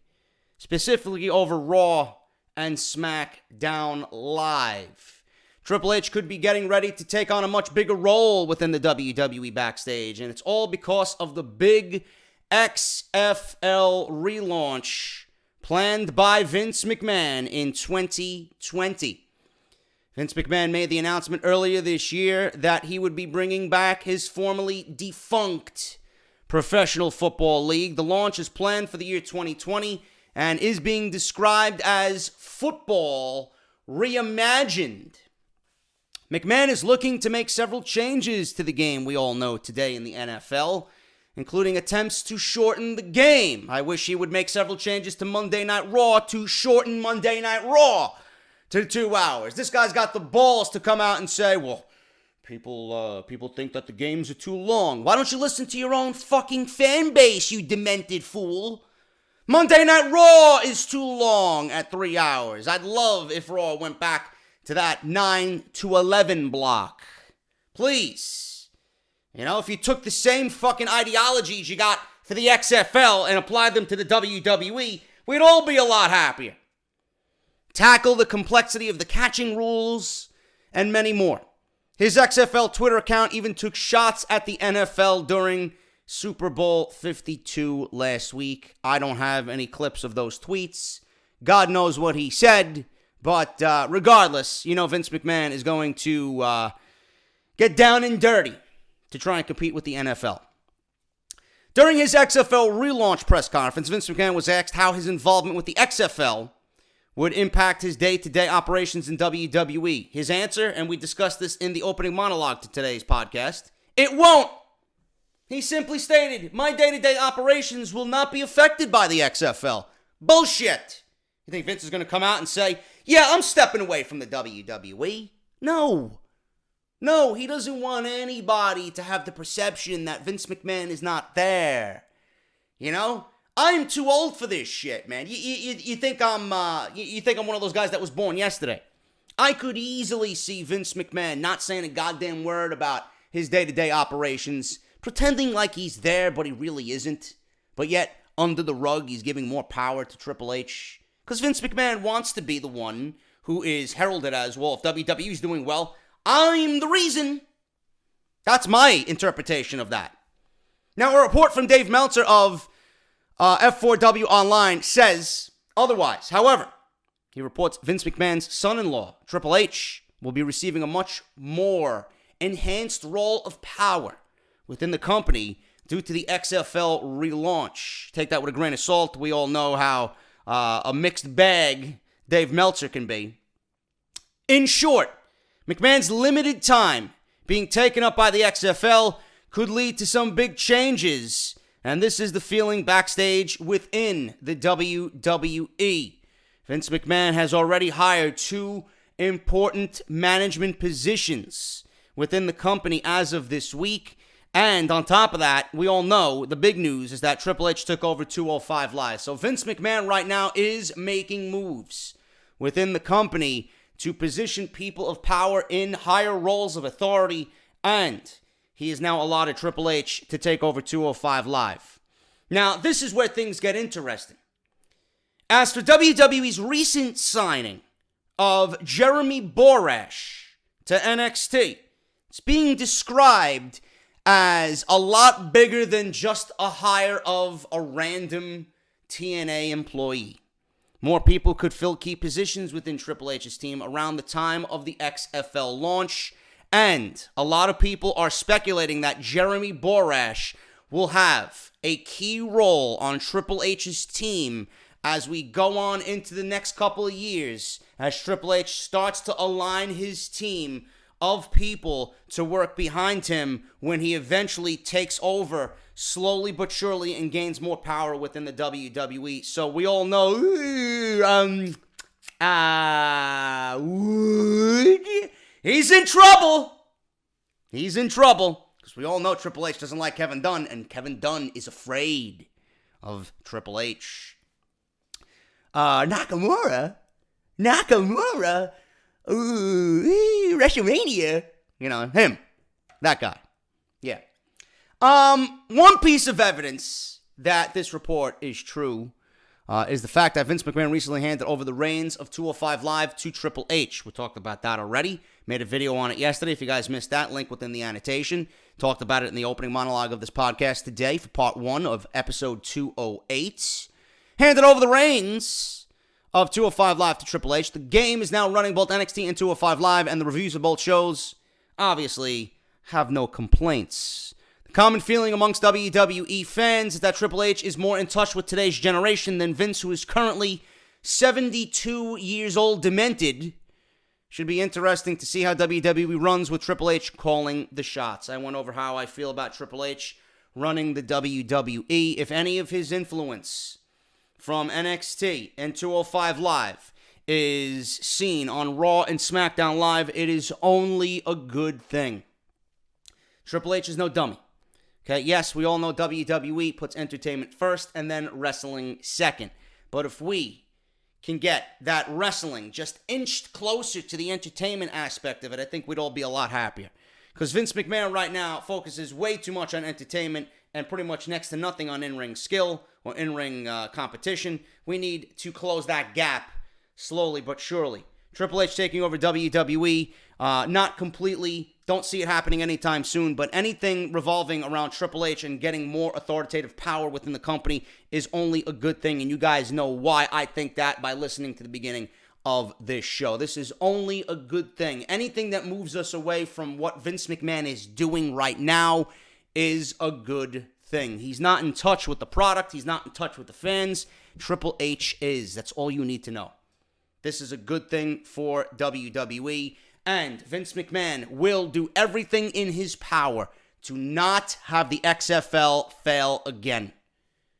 specifically over Raw and Smackdown Live. Triple H could be getting ready to take on a much bigger role within the WWE backstage, and it's all because of the big XFL relaunch planned by Vince McMahon in 2020. Vince McMahon made the announcement earlier this year that he would be bringing back his formerly defunct Professional Football League. The launch is planned for the year 2020 and is being described as football reimagined. McMahon is looking to make several changes to the game we all know today in the NFL, including attempts to shorten the game. I wish he would make several changes to Monday Night Raw to shorten Monday Night Raw to 2 hours. This guy's got the balls to come out and say, well, people think that the games are too long. Why don't you listen to your own fucking fan base, you demented fool? Monday Night Raw is too long at 3 hours. I'd love if Raw went back to that 9 to 11 block. Please. You know, if you took the same fucking ideologies you got for the XFL and applied them to the WWE, we'd all be a lot happier. Tackle the complexity of the catching rules, and many more. His XFL Twitter account even took shots at the NFL during Super Bowl 52 last week. I don't have any clips of those tweets. God knows what he said, but regardless, you know Vince McMahon is going to get down and dirty to try and compete with the NFL. During his XFL relaunch press conference, Vince McMahon was asked how his involvement with the XFL would impact his day-to-day operations in WWE. His answer, and we discussed this in the opening monologue to today's podcast, it won't. He simply stated, my day-to-day operations will not be affected by the XFL. Bullshit. You think Vince is going to come out and say, yeah, I'm stepping away from the WWE? No. No, he doesn't want anybody to have the perception that Vince McMahon is not there. You know? I'm too old for this shit, man. You think I'm one of those guys that was born yesterday? I could easily see Vince McMahon not saying a goddamn word about his day-to-day operations, pretending like he's there, but he really isn't. But yet, under the rug, he's giving more power to Triple H. Because Vince McMahon wants to be the one who is heralded as, well, if WWE's doing well, I'm the reason. That's my interpretation of that. Now, a report from Dave Meltzer of F4W Online says otherwise. However, he reports Vince McMahon's son-in-law, Triple H, will be receiving a much more enhanced role of power within the company due to the XFL relaunch. Take that with a grain of salt. We all know how a mixed bag Dave Meltzer can be. In short, McMahon's limited time being taken up by the XFL could lead to some big changes. And this is the feeling backstage within the WWE. Vince McMahon has already hired 2 important management positions within the company as of this week. And on top of that, we all know the big news is that Triple H took over 205 Live. So Vince McMahon right now is making moves within the company to position people of power in higher roles of authority, and he is now allotted Triple H to take over 205 Live. Now, this is where things get interesting. As for WWE's recent signing of Jeremy Borash to NXT, it's being described as a lot bigger than just a hire of a random TNA employee. More people could fill key positions within Triple H's team around the time of the XFL launch, and a lot of people are speculating that Jeremy Borash will have a key role on Triple H's team as we go on into the next couple of years, as Triple H starts to align his team of people to work behind him when he eventually takes over slowly but surely and gains more power within the WWE. So we all know, he's in trouble. He's in trouble. Because we all know Triple H doesn't like Kevin Dunn, and Kevin Dunn is afraid of Triple H. Nakamura, ooh, WrestleMania. You know, him, that guy. Yeah. One piece of evidence that this report is true is the fact that Vince McMahon recently handed over the reins of 205 Live to Triple H. We talked about that already. Made a video on it yesterday. If you guys missed that, link within the annotation. Talked about it in the opening monologue of this podcast today for part 1 of episode 208. Handed over the reins of 205 Live to Triple H. The game is now running both NXT and 205 Live, and the reviews of both shows obviously have no complaints. The common feeling amongst WWE fans is that Triple H is more in touch with today's generation than Vince, who is currently 72 years old, demented. Should be interesting to see how WWE runs with Triple H calling the shots. I went over how I feel about Triple H running the WWE. If any of his influence from NXT and 205 Live is seen on Raw and Smackdown Live, it is only a good thing. Triple H is no dummy. Okay, yes, we all know WWE puts entertainment first and then wrestling second. But if we can get that wrestling just inched closer to the entertainment aspect of it, I think we'd all be a lot happier. Because Vince McMahon right now focuses way too much on entertainment and pretty much next to nothing on in-ring skill or in-ring competition. We need to close that gap slowly but surely. Triple H taking over WWE, not completely, don't see it happening anytime soon, but anything revolving around Triple H and getting more authoritative power within the company is only a good thing, and you guys know why I think that by listening to the beginning of this show. This is only a good thing. Anything that moves us away from what Vince McMahon is doing right now is a good thing. He's not in touch with the product. He's not in touch with the fans. Triple H is. That's all you need to know. This is a good thing for WWE, and Vince McMahon will do everything in his power to not have the XFL fail again.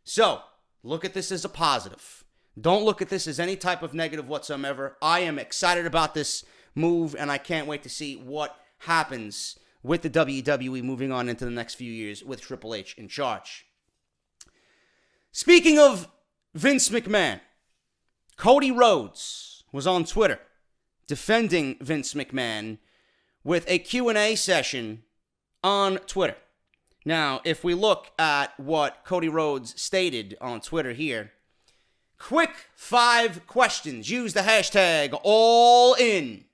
So, look at this as a positive. Don't look at this as any type of negative whatsoever. I am excited about this move, and I can't wait to see what happens with the WWE moving on into the next few years with Triple H in charge. Speaking of Vince McMahon, Cody Rhodes was on Twitter defending Vince McMahon with a Q&A session on Twitter. Now, if we look at what Cody Rhodes stated on Twitter here, quick 5 questions. Use the hashtag ALLIN.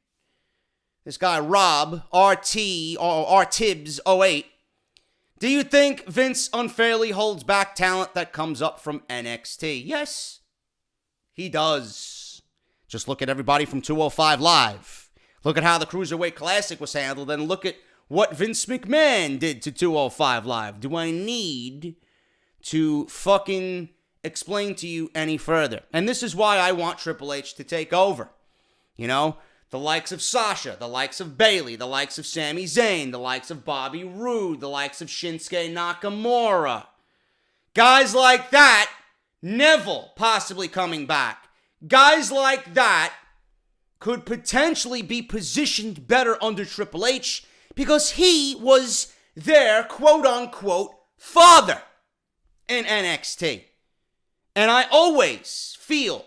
This guy, Rob, RT, or RTibs08. Do you think Vince unfairly holds back talent that comes up from NXT? Yes, he does. Just look at everybody from 205 Live. Look at how the Cruiserweight Classic was handled, and look at what Vince McMahon did to 205 Live. Do I need to fucking explain to you any further? And this is why I want Triple H to take over. You know, the likes of Sasha, the likes of Bayley, the likes of Sami Zayn, the likes of Bobby Roode, the likes of Shinsuke Nakamura. Guys like that, Neville possibly coming back. Guys like that could potentially be positioned better under Triple H because he was their quote-unquote father in NXT. And I always feel,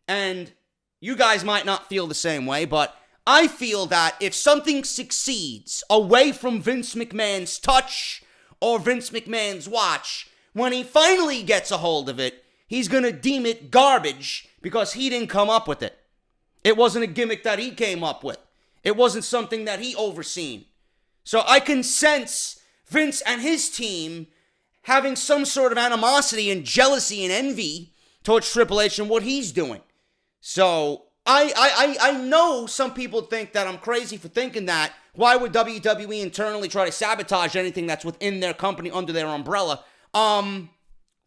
and you guys might not feel the same way, but I feel that if something succeeds away from Vince McMahon's touch or Vince McMahon's watch, when he finally gets a hold of it, he's going to deem it garbage because he didn't come up with it. It wasn't a gimmick that he came up with. It wasn't something that he overseen. So I can sense Vince and his team having some sort of animosity and jealousy and envy towards Triple H and what he's doing. So I know some people think that I'm crazy for thinking that. Why would WWE internally try to sabotage anything that's within their company under their umbrella?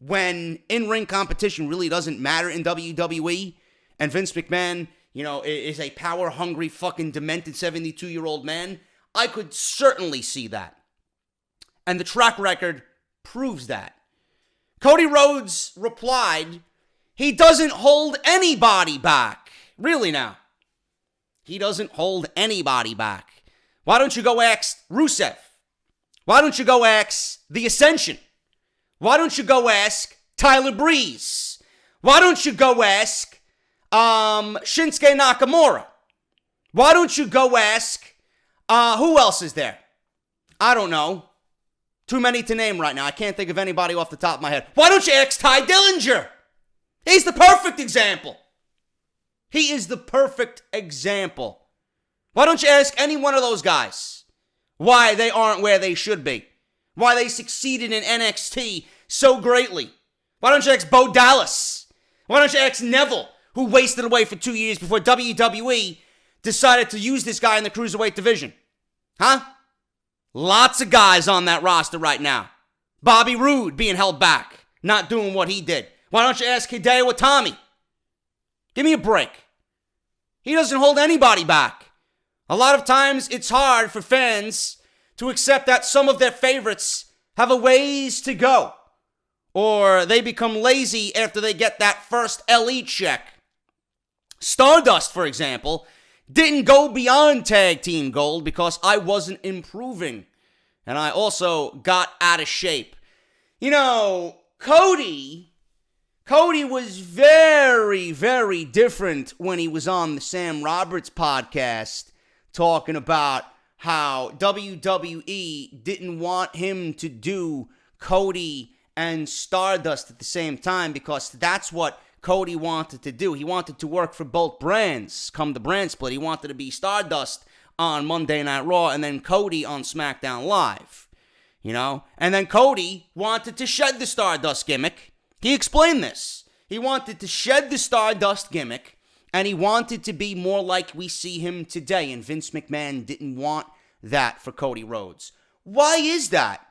When in-ring competition really doesn't matter in WWE, and Vince McMahon, is a power-hungry, fucking demented 72-year-old man, I could certainly see that. And the track record proves that. Cody Rhodes replied, he doesn't hold anybody back. Really now. He doesn't hold anybody back. Why don't you go ask Rusev? Why don't you go ask The Ascension? Why don't you go ask Tyler Breeze? Why don't you go ask Shinsuke Nakamura? Why don't you go ask, who else is there? I don't know. Too many to name right now. I can't think of anybody off the top of my head. Why don't you ask Ty Dillinger? He's the perfect example. He is the perfect example. Why don't you ask any one of those guys why they aren't where they should be? Why they succeeded in NXT so greatly? Why don't you ask Bo Dallas? Why don't you ask Neville, who wasted away for 2 years before WWE decided to use this guy in the Cruiserweight division? Huh? Lots of guys on that roster right now. Bobby Roode being held back, not doing what he did. Why don't you ask Hideo Itami? Give me a break. He doesn't hold anybody back. A lot of times it's hard for fans to accept that some of their favorites have a ways to go. Or they become lazy after they get that first LE check. Stardust, for example, didn't go beyond tag team gold because I wasn't improving. And I also got out of shape. You know, Cody was very, very different when he was on the Sam Roberts podcast talking about how WWE didn't want him to do Cody and Stardust at the same time because that's what Cody wanted to do. He wanted to work for both brands come the brand split. He wanted to be Stardust on Monday Night Raw and then Cody on SmackDown Live. You know? And then Cody wanted to shed the Stardust gimmick. He explained this. He wanted to shed the Stardust gimmick and he wanted to be more like we see him today. And Vince McMahon didn't want that for Cody Rhodes. Why is that?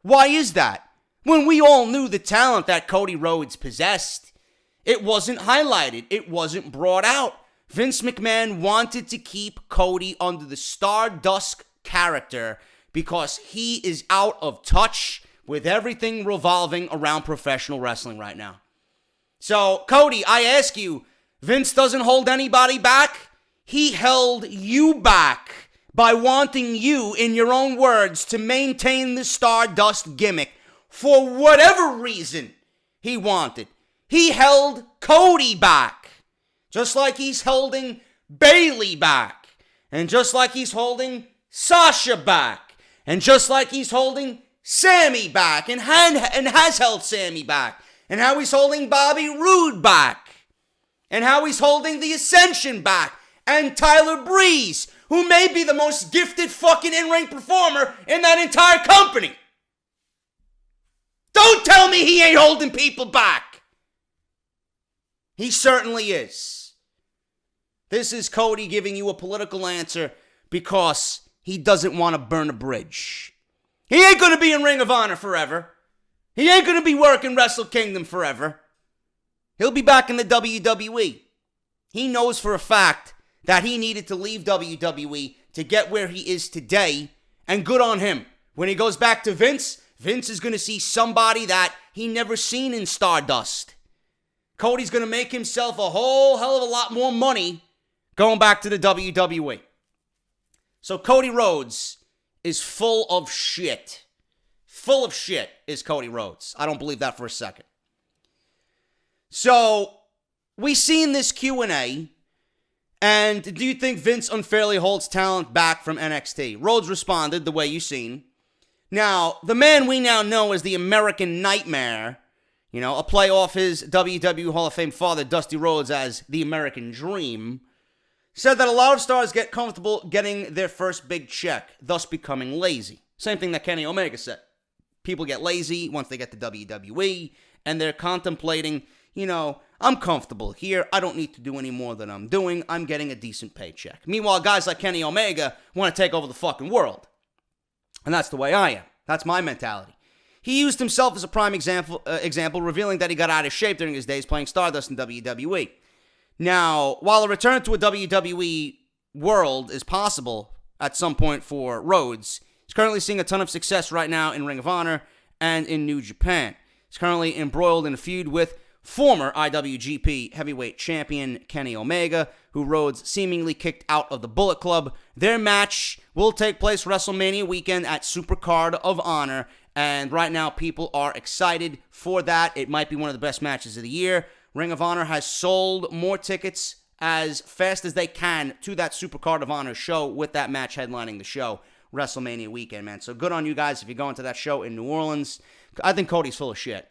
Why is that? When we all knew the talent that Cody Rhodes possessed, it wasn't highlighted. It wasn't brought out. Vince McMahon wanted to keep Cody under the Stardust character because he is out of touch with everything revolving around professional wrestling right now. So, Cody, I ask you, Vince doesn't hold anybody back? He held you back by wanting you, in your own words, to maintain the Stardust gimmick for whatever reason he wanted. He held Cody back, just like he's holding Bayley back, and just like he's holding Sasha back, and just like he's holding Sammy back, and has held Sammy back, and how he's holding Bobby Roode back, and how he's holding the Ascension back, and Tyler Breeze, who may be the most gifted fucking in-ring performer in that entire company. Don't tell me he ain't holding people back. He certainly is. This is Cody giving you a political answer because he doesn't want to burn a bridge. He ain't going to be in Ring of Honor forever. He ain't going to be working Wrestle Kingdom forever. He'll be back in the WWE. He knows for a fact that he needed to leave WWE to get where he is today, and good on him. When he goes back to Vince, Vince is going to see somebody that he never seen in Stardust. Cody's going to make himself a whole hell of a lot more money going back to the WWE. So Cody Rhodes is full of shit. Full of shit is Cody Rhodes. I don't believe that for a second. So we seen this Q&A, and do you think Vince unfairly holds talent back from NXT? Rhodes responded the way you seen. Now, the man we now know as the American Nightmare, you know, a play off his WWE Hall of Fame father, Dusty Rhodes, as the American Dream, said that a lot of stars get comfortable getting their first big check, thus becoming lazy. Same thing that Kenny Omega said. People get lazy once they get to WWE, and they're contemplating, you know, I'm comfortable here. I don't need to do any more than I'm doing. I'm getting a decent paycheck. Meanwhile, guys like Kenny Omega want to take over the fucking world. And that's the way I am. That's my mentality. He used himself as a prime example, revealing that he got out of shape during his days playing Stardust in WWE. Now, while a return to a WWE world is possible at some point for Rhodes, he's currently seeing a ton of success right now in Ring of Honor and in New Japan. He's currently embroiled in a feud with former IWGP Heavyweight Champion Kenny Omega, who Rhodes seemingly kicked out of the Bullet Club. Their match will take place WrestleMania weekend at Supercard of Honor, and right now people are excited for that. It might be one of the best matches of the year. Ring of Honor has sold more tickets as fast as they can to that Supercard of Honor show, with that match headlining the show WrestleMania weekend, man. So good on you guys if you're going to that show in New Orleans. I think Cody's full of shit.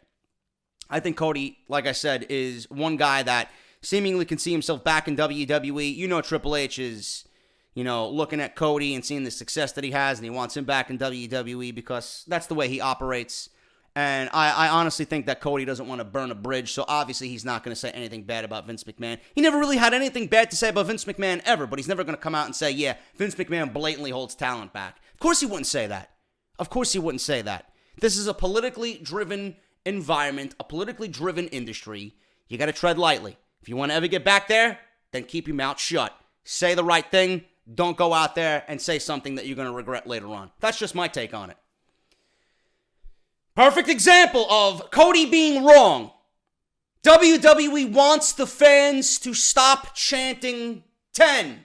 I think Cody, like I said, is one guy that seemingly can see himself back in WWE. You know, Triple H is, looking at Cody and seeing the success that he has, and he wants him back in WWE because that's the way he operates. And I honestly think that Cody doesn't want to burn a bridge, so obviously he's not going to say anything bad about Vince McMahon. He never really had anything bad to say about Vince McMahon ever, but he's never going to come out and say, yeah, Vince McMahon blatantly holds talent back. Of course he wouldn't say that. Of course he wouldn't say that. This is a politically driven environment, a politically driven industry. You got to tread lightly. If you want to ever get back there, then keep your mouth shut. Say the right thing. Don't go out there and say something that you're going to regret later on. That's just my take on it. Perfect example of Cody being wrong. WWE wants the fans to stop chanting 10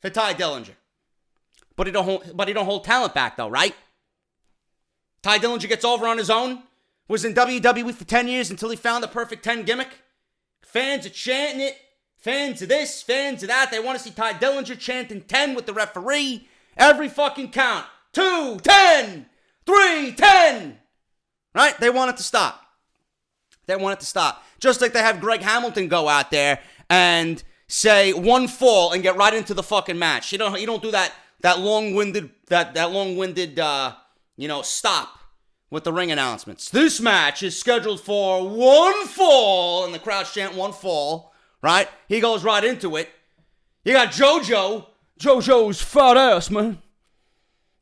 for Ty Dillinger. But he don't hold talent back though, right? Ty Dillinger gets over on his own. Was in WWE for 10 years until he found the perfect 10 gimmick. Fans are chanting it. Fans of this, fans of that. They want to see Ty Dillinger chanting 10 with the referee. Every fucking count. 2, 10. 3, 10. Right? They want it to stop. They want it to stop. Just like they have Greg Hamilton go out there and say one fall and get right into the fucking match. You don't do that long-winded stop with the ring announcements. This match is scheduled for one fall, and the crowd chant one fall, right? He goes right into it. You got JoJo. JoJo's fat ass, man.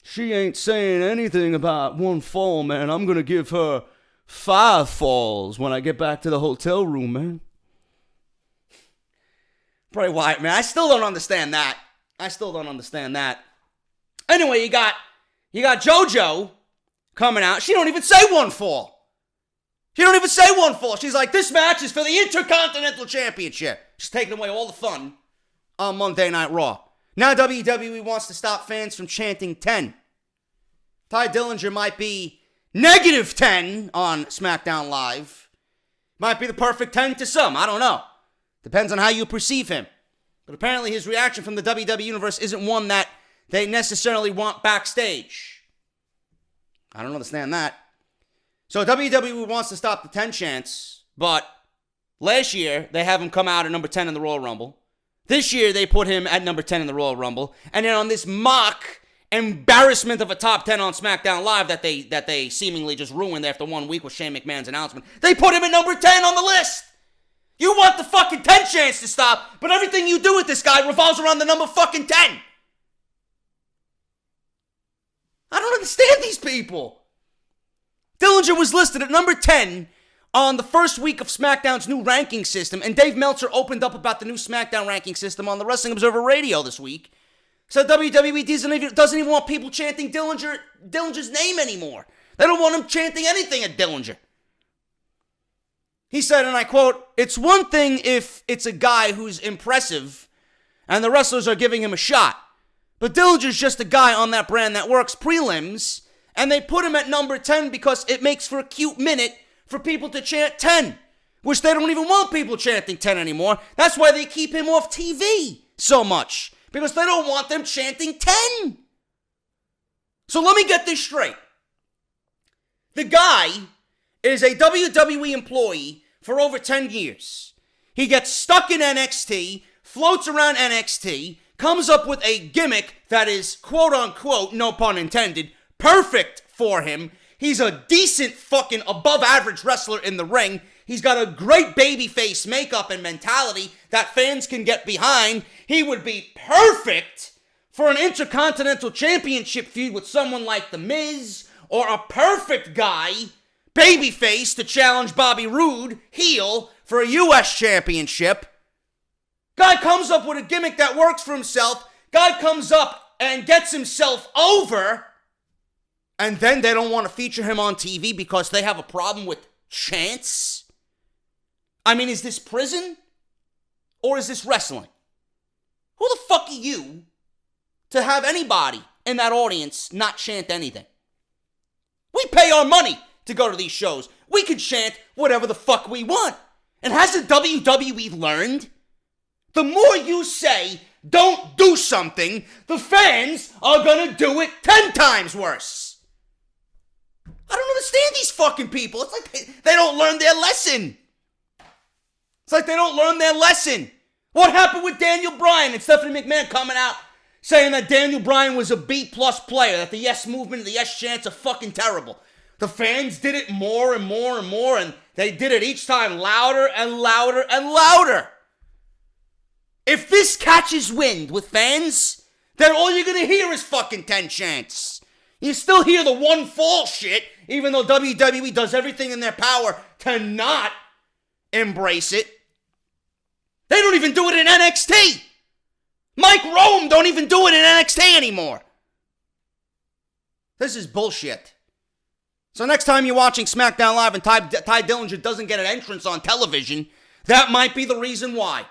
She ain't saying anything about one fall, man. I'm going to give her 5 falls when I get back to the hotel room, man. Bray Wyatt, man. I still don't understand that. Anyway, you got JoJo coming out. She don't even say one fall. She's like, this match is for the Intercontinental Championship. She's taking away all the fun on Monday Night Raw. Now WWE wants to stop fans from chanting 10. Ty Dillinger might be negative 10 on Smackdown Live. Might be the perfect 10 to some. I don't know. Depends on how you perceive him. But apparently his reaction from the WWE Universe isn't one that they necessarily want backstage. I don't understand that. So WWE wants to stop the 10 chants, but last year they have him come out at number 10 in the Royal Rumble. This year, they put him at number 10 in the Royal Rumble. And then on this mock embarrassment of a top 10 on SmackDown Live that they seemingly just ruined after 1 week with Shane McMahon's announcement, they put him at number 10 on the list. You want the fucking 10 chance to stop, but everything you do with this guy revolves around the number fucking 10. I don't understand these people. Dillinger was listed at number 10 on the first week of SmackDown's new ranking system, and Dave Meltzer opened up about the new SmackDown ranking system on the Wrestling Observer Radio this week. So WWE doesn't even want people chanting Dillinger's name anymore. They don't want him chanting anything at Dillinger. He said, and I quote, "It's one thing if it's a guy who's impressive and the wrestlers are giving him a shot, but Dillinger's just a guy on that brand that works prelims, and they put him at number 10 because it makes for a cute minute for people to chant 10, which they don't even want people chanting 10 anymore. That's why they keep him off TV so much, because they don't want them chanting 10. So let me get this straight. The guy is a WWE employee for over 10 years. He gets stuck in NXT, floats around NXT, comes up with a gimmick that is, quote unquote, no pun intended, perfect for him. He's a decent fucking above average wrestler in the ring. He's got a great babyface makeup and mentality that fans can get behind. He would be perfect for an Intercontinental Championship feud with someone like The Miz, or a perfect guy, babyface, to challenge Bobby Roode, heel, for a U.S. Championship. Guy comes up with a gimmick that works for himself. Guy comes up and gets himself over. And then they don't want to feature him on TV because they have a problem with chants? I mean, is this prison? Or is this wrestling? Who the fuck are you to have anybody in that audience not chant anything? We pay our money to go to these shows. We can chant whatever the fuck we want. And hasn't WWE learned? The more you say, don't do something, the fans are gonna do it 10 times worse. I don't understand these fucking people. It's like they don't learn their lesson. It's like they don't learn their lesson. What happened with Daniel Bryan and Stephanie McMahon coming out saying that Daniel Bryan was a B-plus player, that the yes movement and the yes chants are fucking terrible? The fans did it more and more and more, and they did it each time louder and louder and louder. If this catches wind with fans, then all you're gonna hear is fucking 10 chants. You still hear the one fall shit, even though WWE does everything in their power to not embrace it. They don't even do it in NXT. Mike Rome don't even do it in NXT anymore. This is bullshit. So next time you're watching SmackDown Live and Ty Dillinger doesn't get an entrance on television, that might be the reason why.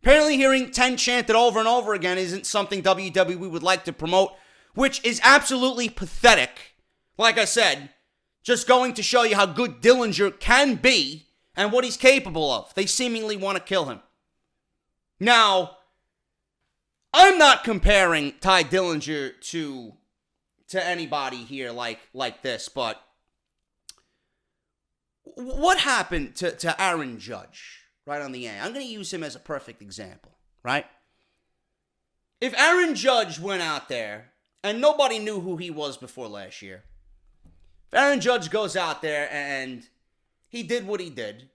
Apparently hearing 10 chanted over and over again isn't something WWE would like to promote, which is absolutely pathetic. Like I said, just going to show you how good Dillinger can be and what he's capable of. They seemingly want to kill him. Now, I'm not comparing Ty Dillinger to anybody here like this, but what happened to Aaron Judge right on the end? I'm going to use him as a perfect example, right? If Aaron Judge went out there and nobody knew who he was before last year, if Aaron Judge goes out there and he did what he did,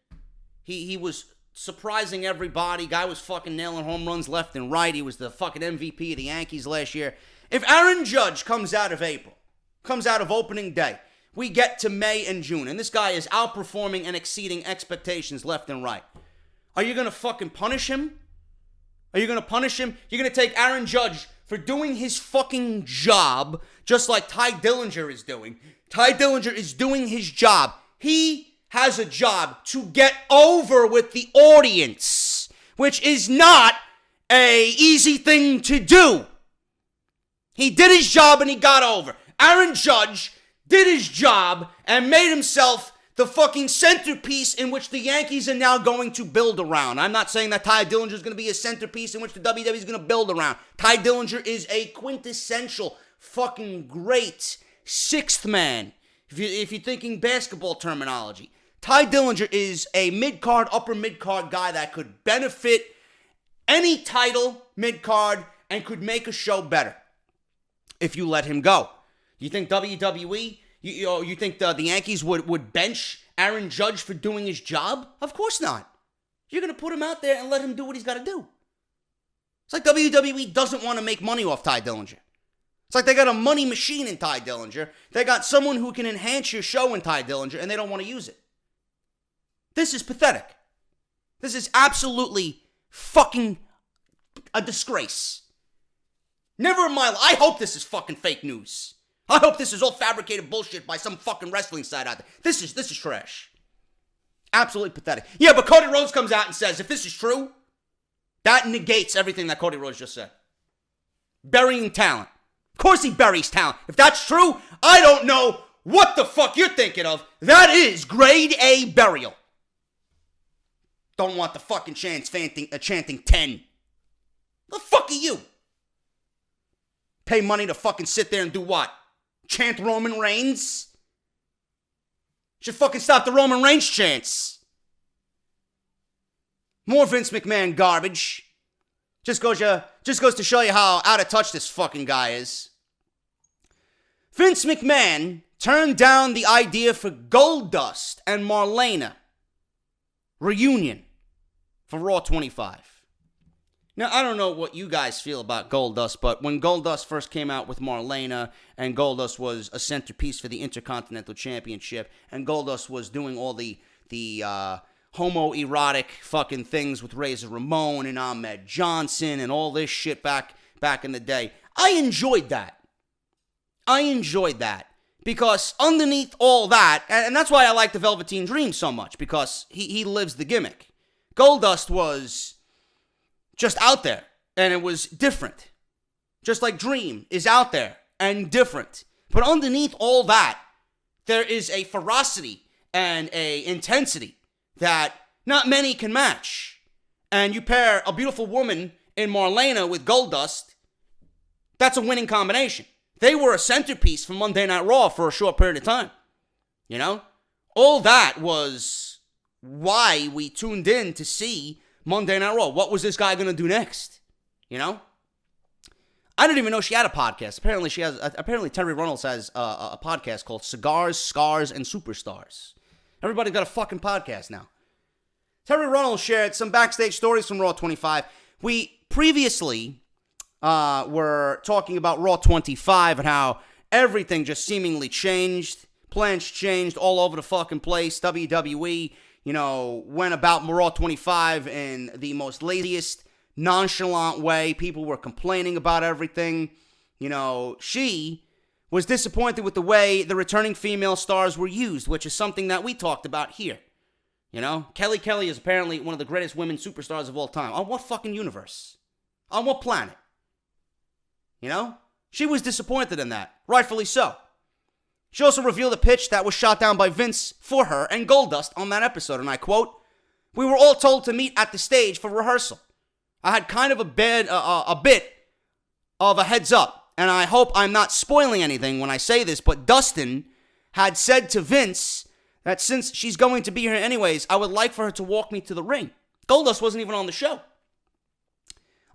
he was surprising everybody, guy was fucking nailing home runs left and right, he was the fucking MVP of the Yankees last year. If Aaron Judge comes out of April, comes out of opening day, we get to May and June, and this guy is outperforming and exceeding expectations left and right. Are you going to fucking punish him? Are you going to punish him? You're going to take Aaron Judge for doing his fucking job, just like Ty Dillinger is doing. Ty Dillinger is doing his job. He has a job to get over with the audience, which is not a easy thing to do. He did his job and he got over. Aaron Judge did his job and made himself the fucking centerpiece in which the Yankees are now going to build around. I'm not saying that Ty Dillinger is going to be a centerpiece in which the WWE is going to build around. Ty Dillinger is a quintessential fucking great sixth man, if you're thinking basketball terminology. Ty Dillinger is a mid-card, upper mid-card guy that could benefit any title mid-card and could make a show better if you let him go. You think WWE, you think the Yankees would bench Aaron Judge for doing his job? Of course not. You're going to put him out there and let him do what he's got to do. It's like WWE doesn't want to make money off Ty Dillinger. It's like they got a money machine in Ty Dillinger. They got someone who can enhance your show in Ty Dillinger, and they don't want to use it. This is pathetic. This is absolutely fucking a disgrace. Never in my life. I hope this is fucking fake news. I hope this is all fabricated bullshit by some fucking wrestling site out there. This is trash. Absolutely pathetic. Yeah, but Cody Rhodes comes out and says, if this is true, that negates everything that Cody Rhodes just said. Burying talent. Of course he buries talent. If that's true, I don't know what the fuck you're thinking of. That is grade A burial. Don't want the fucking chanting 10. The fuck are you? Pay money to fucking sit there and do what? Chant Roman Reigns? Should fucking stop the Roman Reigns chants. More Vince McMahon garbage. Just goes to show you how out of touch this fucking guy is. Vince McMahon turned down the idea for Goldust and Marlena reunion for Raw 25. Now, I don't know what you guys feel about Goldust, but when Goldust first came out with Marlena, and Goldust was a centerpiece for the Intercontinental Championship, and Goldust was doing all the homoerotic fucking things with Razor Ramon and Ahmed Johnson and all this shit back in the day, I enjoyed that. Because underneath all that, and that's why I like the Velveteen Dream so much, because he lives the gimmick. Goldust was just out there, and it was different. Just like Dream is out there and different. But underneath all that, there is a ferocity and a intensity that not many can match. And you pair a beautiful woman in Marlena with Goldust, that's a winning combination. They were a centerpiece for Monday Night Raw for a short period of time. You know? All that was why we tuned in to see Monday Night Raw. What was this guy going to do next? You know? I didn't even know she had a podcast. Apparently Terry Runnels has a podcast called Cigars, Scars, and Superstars. Everybody's got a fucking podcast now. Terry Runnels shared some backstage stories from Raw 25. We previously were talking about Raw 25 and how everything just seemingly changed. Plans changed all over the fucking place. WWE, went about Raw 25 in the most laziest, nonchalant way. People were complaining about everything. She was disappointed with the way the returning female stars were used, which is something that we talked about here. Kelly is apparently one of the greatest women superstars of all time. On what fucking universe? On what planet? She was disappointed in that. Rightfully so. She also revealed a pitch that was shot down by Vince for her and Goldust on that episode, and I quote, "We were all told to meet at the stage for rehearsal. I had kind of a bit of a heads up, and I hope I'm not spoiling anything when I say this, but Dustin had said to Vince that since she's going to be here anyways, I would like for her to walk me to the ring." Goldust wasn't even on the show.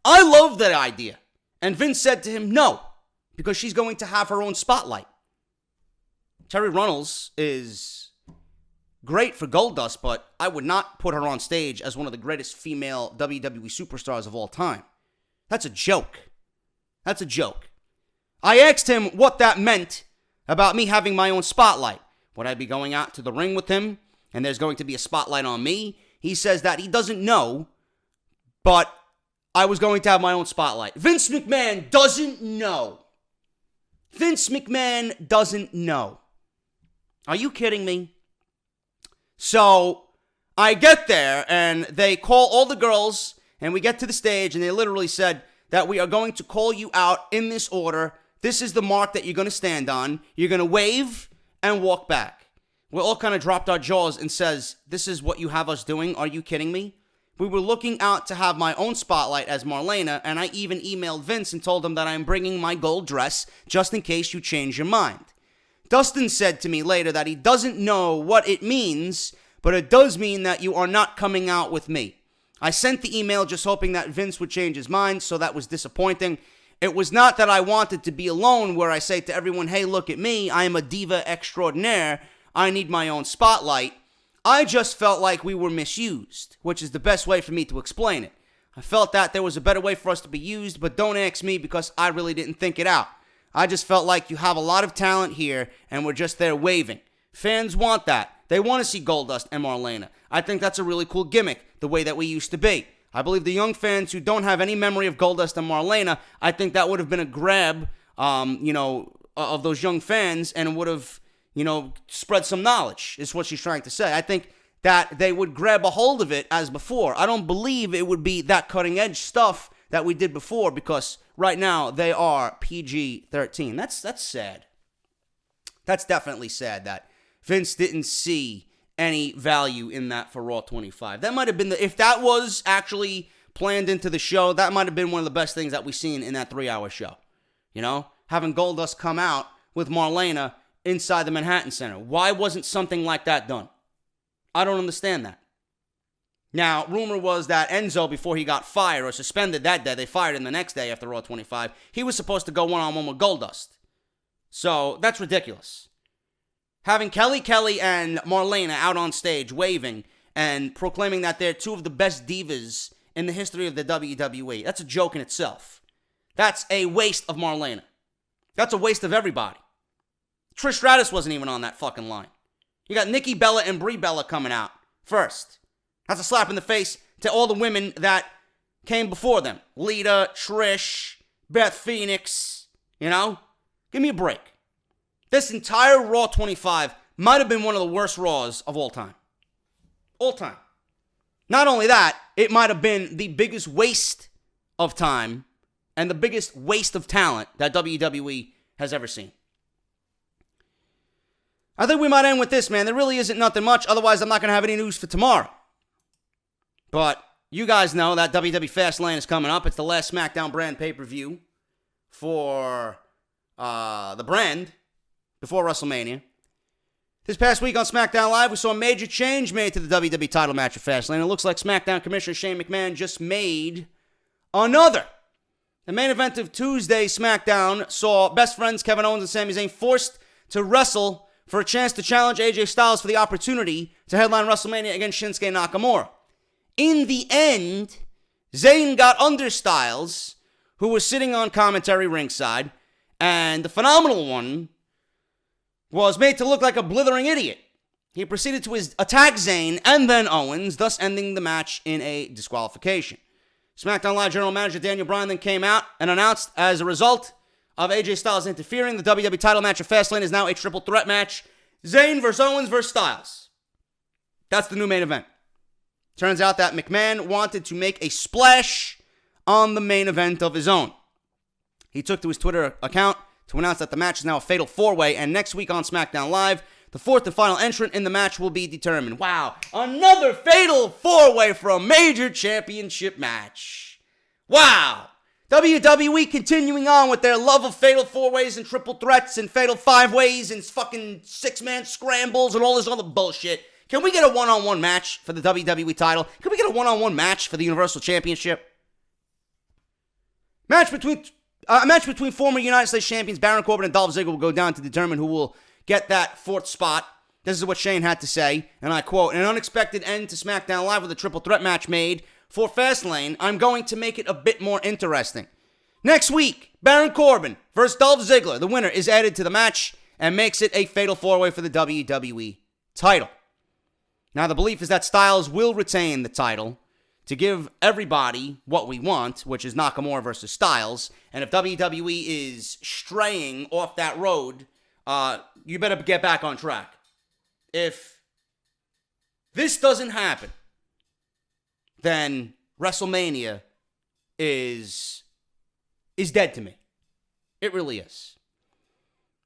I love that idea. And Vince said to him, no, because she's going to have her own spotlight. Terry Runnels is great for Goldust, but I would not put her on stage as one of the greatest female WWE superstars of all time. That's a joke. That's a joke. I asked him what that meant about me having my own spotlight. Would I be going out to the ring with him and there's going to be a spotlight on me? He says that he doesn't know, but I was going to have my own spotlight. Vince McMahon doesn't know. Vince McMahon doesn't know. Are you kidding me? So I get there and they call all the girls and we get to the stage and they literally said that we are going to call you out in this order. This is the mark that you're going to stand on. You're going to wave and walk back. We all kind of dropped our jaws and says, this is what you have us doing? Are you kidding me? We were looking out to have my own spotlight as Marlena, and I even emailed Vince and told him that I'm bringing my gold dress just in case you change your mind. Dustin said to me later that he doesn't know what it means, but it does mean that you are not coming out with me. I sent the email just hoping that Vince would change his mind, so that was disappointing. It was not that I wanted to be alone where I say to everyone, hey, look at me, I am a diva extraordinaire, I need my own spotlight. I just felt like we were misused, which is the best way for me to explain it. I felt that there was a better way for us to be used, but don't ask me because I really didn't think it out. I just felt like you have a lot of talent here and we're just there waving. Fans want that. They want to see Goldust and Marlena. I think that's a really cool gimmick, the way that we used to be. I believe the young fans who don't have any memory of Goldust and Marlena, I think that would have been a grab, of those young fans and it would have, spread some knowledge, is what she's trying to say. I think that they would grab a hold of it as before. I don't believe it would be that cutting-edge stuff that we did before because right now they are PG-13. That's sad. That's definitely sad that Vince didn't see any value in that for Raw 25. That might have been, if that was actually planned into the show, that might have been one of the best things that we've seen in that 3-hour show. Having Goldust come out with Marlena inside the Manhattan Center. Why wasn't something like that done? I don't understand that. Now, rumor was that Enzo, before he got fired or suspended that day, they fired him the next day after Raw 25, he was supposed to go one-on-one with Goldust. So, that's ridiculous. Having Kelly and Marlena out on stage waving and proclaiming that they're two of the best divas in the history of the WWE, that's a joke in itself. That's a waste of Marlena. That's a waste of everybody. Trish Stratus wasn't even on that fucking line. You got Nikki Bella and Brie Bella coming out first. That's a slap in the face to all the women that came before them. Lita, Trish, Beth Phoenix, Give me a break. This entire Raw 25 might have been one of the worst Raws of all time. All time. Not only that, it might have been the biggest waste of time and the biggest waste of talent that WWE has ever seen. I think we might end with this, man. There really isn't nothing much. Otherwise, I'm not going to have any news for tomorrow. But you guys know that WWE Fastlane is coming up. It's the last Smackdown brand pay-per-view for the brand before WrestleMania. This past week on Smackdown Live, we saw a major change made to the WWE title match at Fastlane. It looks like Smackdown Commissioner Shane McMahon just made another. The main event of Tuesday Smackdown saw best friends Kevin Owens and Sami Zayn forced to wrestle for a chance to challenge AJ Styles for the opportunity to headline WrestleMania against Shinsuke Nakamura. In the end, Zayn got under Styles, who was sitting on commentary ringside, and the phenomenal one was made to look like a blithering idiot. He proceeded to attack Zayn and then Owens, thus ending the match in a disqualification. SmackDown Live General Manager Daniel Bryan then came out and announced, as a result of AJ Styles interfering, the WWE title match at Fastlane is now a triple threat match. Zayn versus Owens versus Styles. That's the new main event. Turns out that McMahon wanted to make a splash on the main event of his own. He took to his Twitter account to announce that the match is now a fatal four-way, and next week on SmackDown Live, the fourth and final entrant in the match will be determined. Wow, another fatal four-way for a major championship match. Wow. WWE continuing on with their love of fatal four-ways and triple threats and fatal five-ways and fucking six-man scrambles and all this other bullshit. Can we get a one-on-one match for the WWE title? Can we get a one-on-one match for the Universal Championship? A match between former United States champions Baron Corbin and Dolph Ziggler will go down to determine who will get that fourth spot. This is what Shane had to say, and I quote, "An unexpected end to SmackDown Live with a triple threat match made for Fastlane. I'm going to make it a bit more interesting. Next week, Baron Corbin versus Dolph Ziggler. The winner is added to the match and makes it a fatal four-way for the WWE title." Now, the belief is that Styles will retain the title to give everybody what we want, which is Nakamura versus Styles. And if WWE is straying off that road, you better get back on track. If this doesn't happen, then WrestleMania is dead to me. It really is.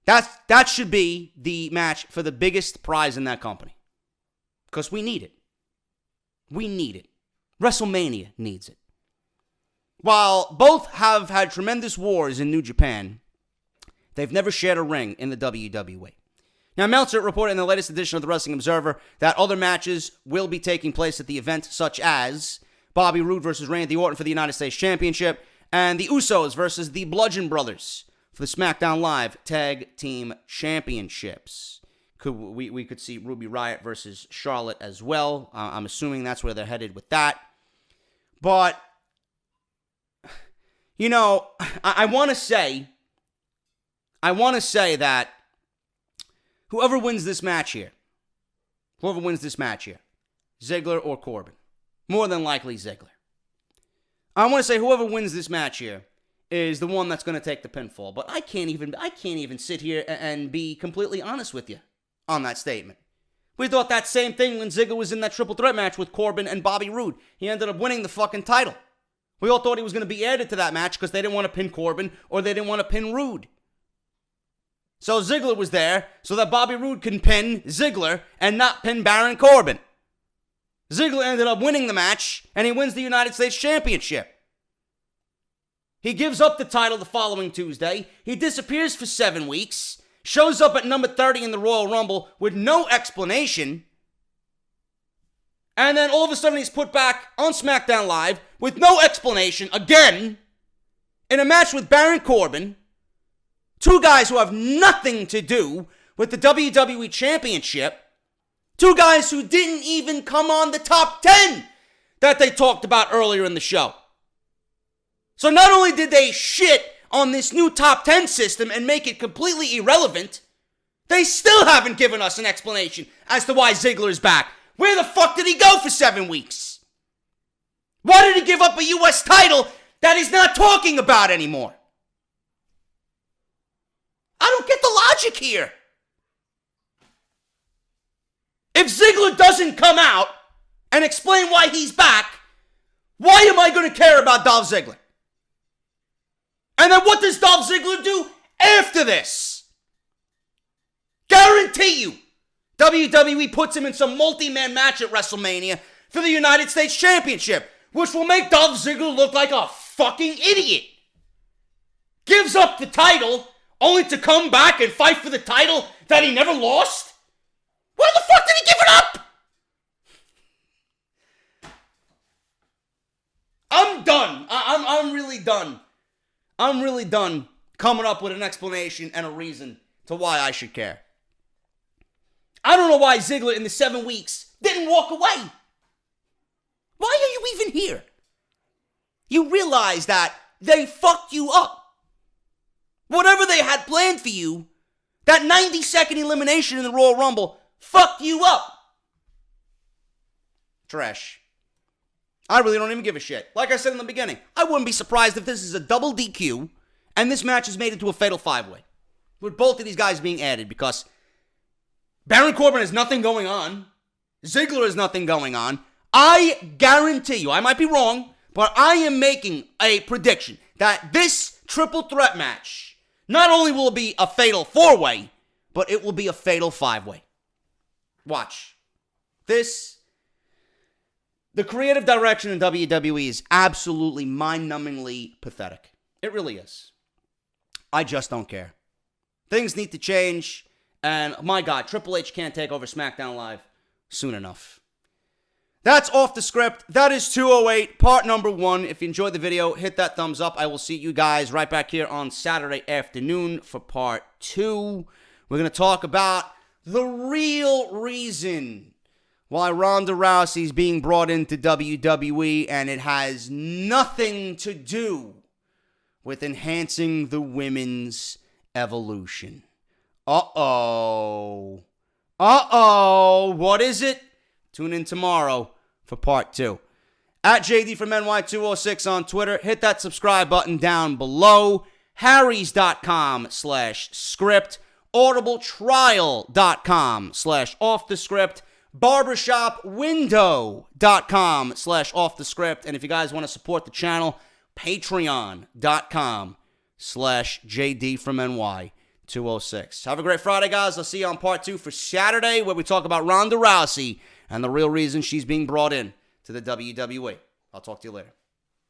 That should be the match for the biggest prize in that company. Because we need it. We need it. WrestleMania needs it. While both have had tremendous wars in New Japan, they've never shared a ring in the WWE. Now, Meltzer reported in the latest edition of the Wrestling Observer that other matches will be taking place at the event, such as Bobby Roode versus Randy Orton for the United States Championship, and the Usos versus the Bludgeon Brothers for the SmackDown Live Tag Team Championships. We could see Ruby Riott versus Charlotte as well. I'm assuming that's where they're headed with that. But, you know, I want to say that whoever wins this match here, Ziggler or Corbin, more than likely Ziggler. I want to say whoever wins this match here is the one that's going to take the pinfall. But I can't even sit here and be completely honest with you on that statement. We thought that same thing when Ziggler was in that triple threat match with Corbin and Bobby Roode. He ended up winning the fucking title. We all thought he was going to be added to that match because they didn't want to pin Corbin or they didn't want to pin Roode. So Ziggler was there so that Bobby Roode can pin Ziggler and not pin Baron Corbin. Ziggler ended up winning the match and he wins the United States Championship. He gives up the title the following Tuesday. He disappears for 7 weeks. Shows up at number 30 in the Royal Rumble with no explanation. And then all of a sudden he's put back on SmackDown Live with no explanation again in a match with Baron Corbin. Two guys who have nothing to do with the WWE Championship. Two guys who didn't even come on the top 10 that they talked about earlier in the show. So not only did they shit on this new top 10 system and make it completely irrelevant, they still haven't given us an explanation as to why Ziggler is back. Where the fuck did he go for 7 weeks? Why did he give up a U.S. title that he's not talking about anymore? I don't get the logic here. If Ziggler doesn't come out and explain why he's back, why am I going to care about Dolph Ziggler? And then what does Dolph Ziggler do after this? Guarantee you, WWE puts him in some multi-man match at WrestleMania for the United States Championship, which will make Dolph Ziggler look like a fucking idiot. Gives up the title only to come back and fight for the title that he never lost? Why the fuck did he give it up? I'm done. I'm really done. I'm really done coming up with an explanation and a reason to why I should care. I don't know why Ziggler in the 7 weeks didn't walk away. Why are you even here? You realize that they fucked you up. Whatever they had planned for you, that 90-second elimination in the Royal Rumble fucked you up. Trash. I really don't even give a shit. Like I said in the beginning, I wouldn't be surprised if this is a double DQ and this match is made into a fatal 5-way. With both of these guys being added, because Baron Corbin has nothing going on. Ziggler has nothing going on. I guarantee you, I might be wrong, but I am making a prediction that this triple threat match, not only will it be a fatal 4-way, but it will be a fatal 5-way. Watch. The creative direction in WWE is absolutely mind-numbingly pathetic. It really is. I just don't care. Things need to change, and my God, Triple H can't take over SmackDown Live soon enough. That's Off the Script. That is 208, part number 1. If you enjoyed the video, hit that thumbs up. I will see you guys right back here on Saturday afternoon for part 2. We're going to talk about the real reason why Ronda Rousey is being brought into WWE, and it has nothing to do with enhancing the women's evolution. Uh-oh. What is it? Tune in tomorrow for part 2. At JD from NY206 on Twitter. Hit that subscribe button down below. Harrys.com/script. audibletrial.com/offthescript. barbershopwindow.com/offthescript. And if you guys want to support the channel, patreon.com/JD from NY206. Have a great Friday, guys. I'll see you on part 2 for Saturday, where we talk about Ronda Rousey and the real reason she's being brought in to the WWE. I'll talk to you later.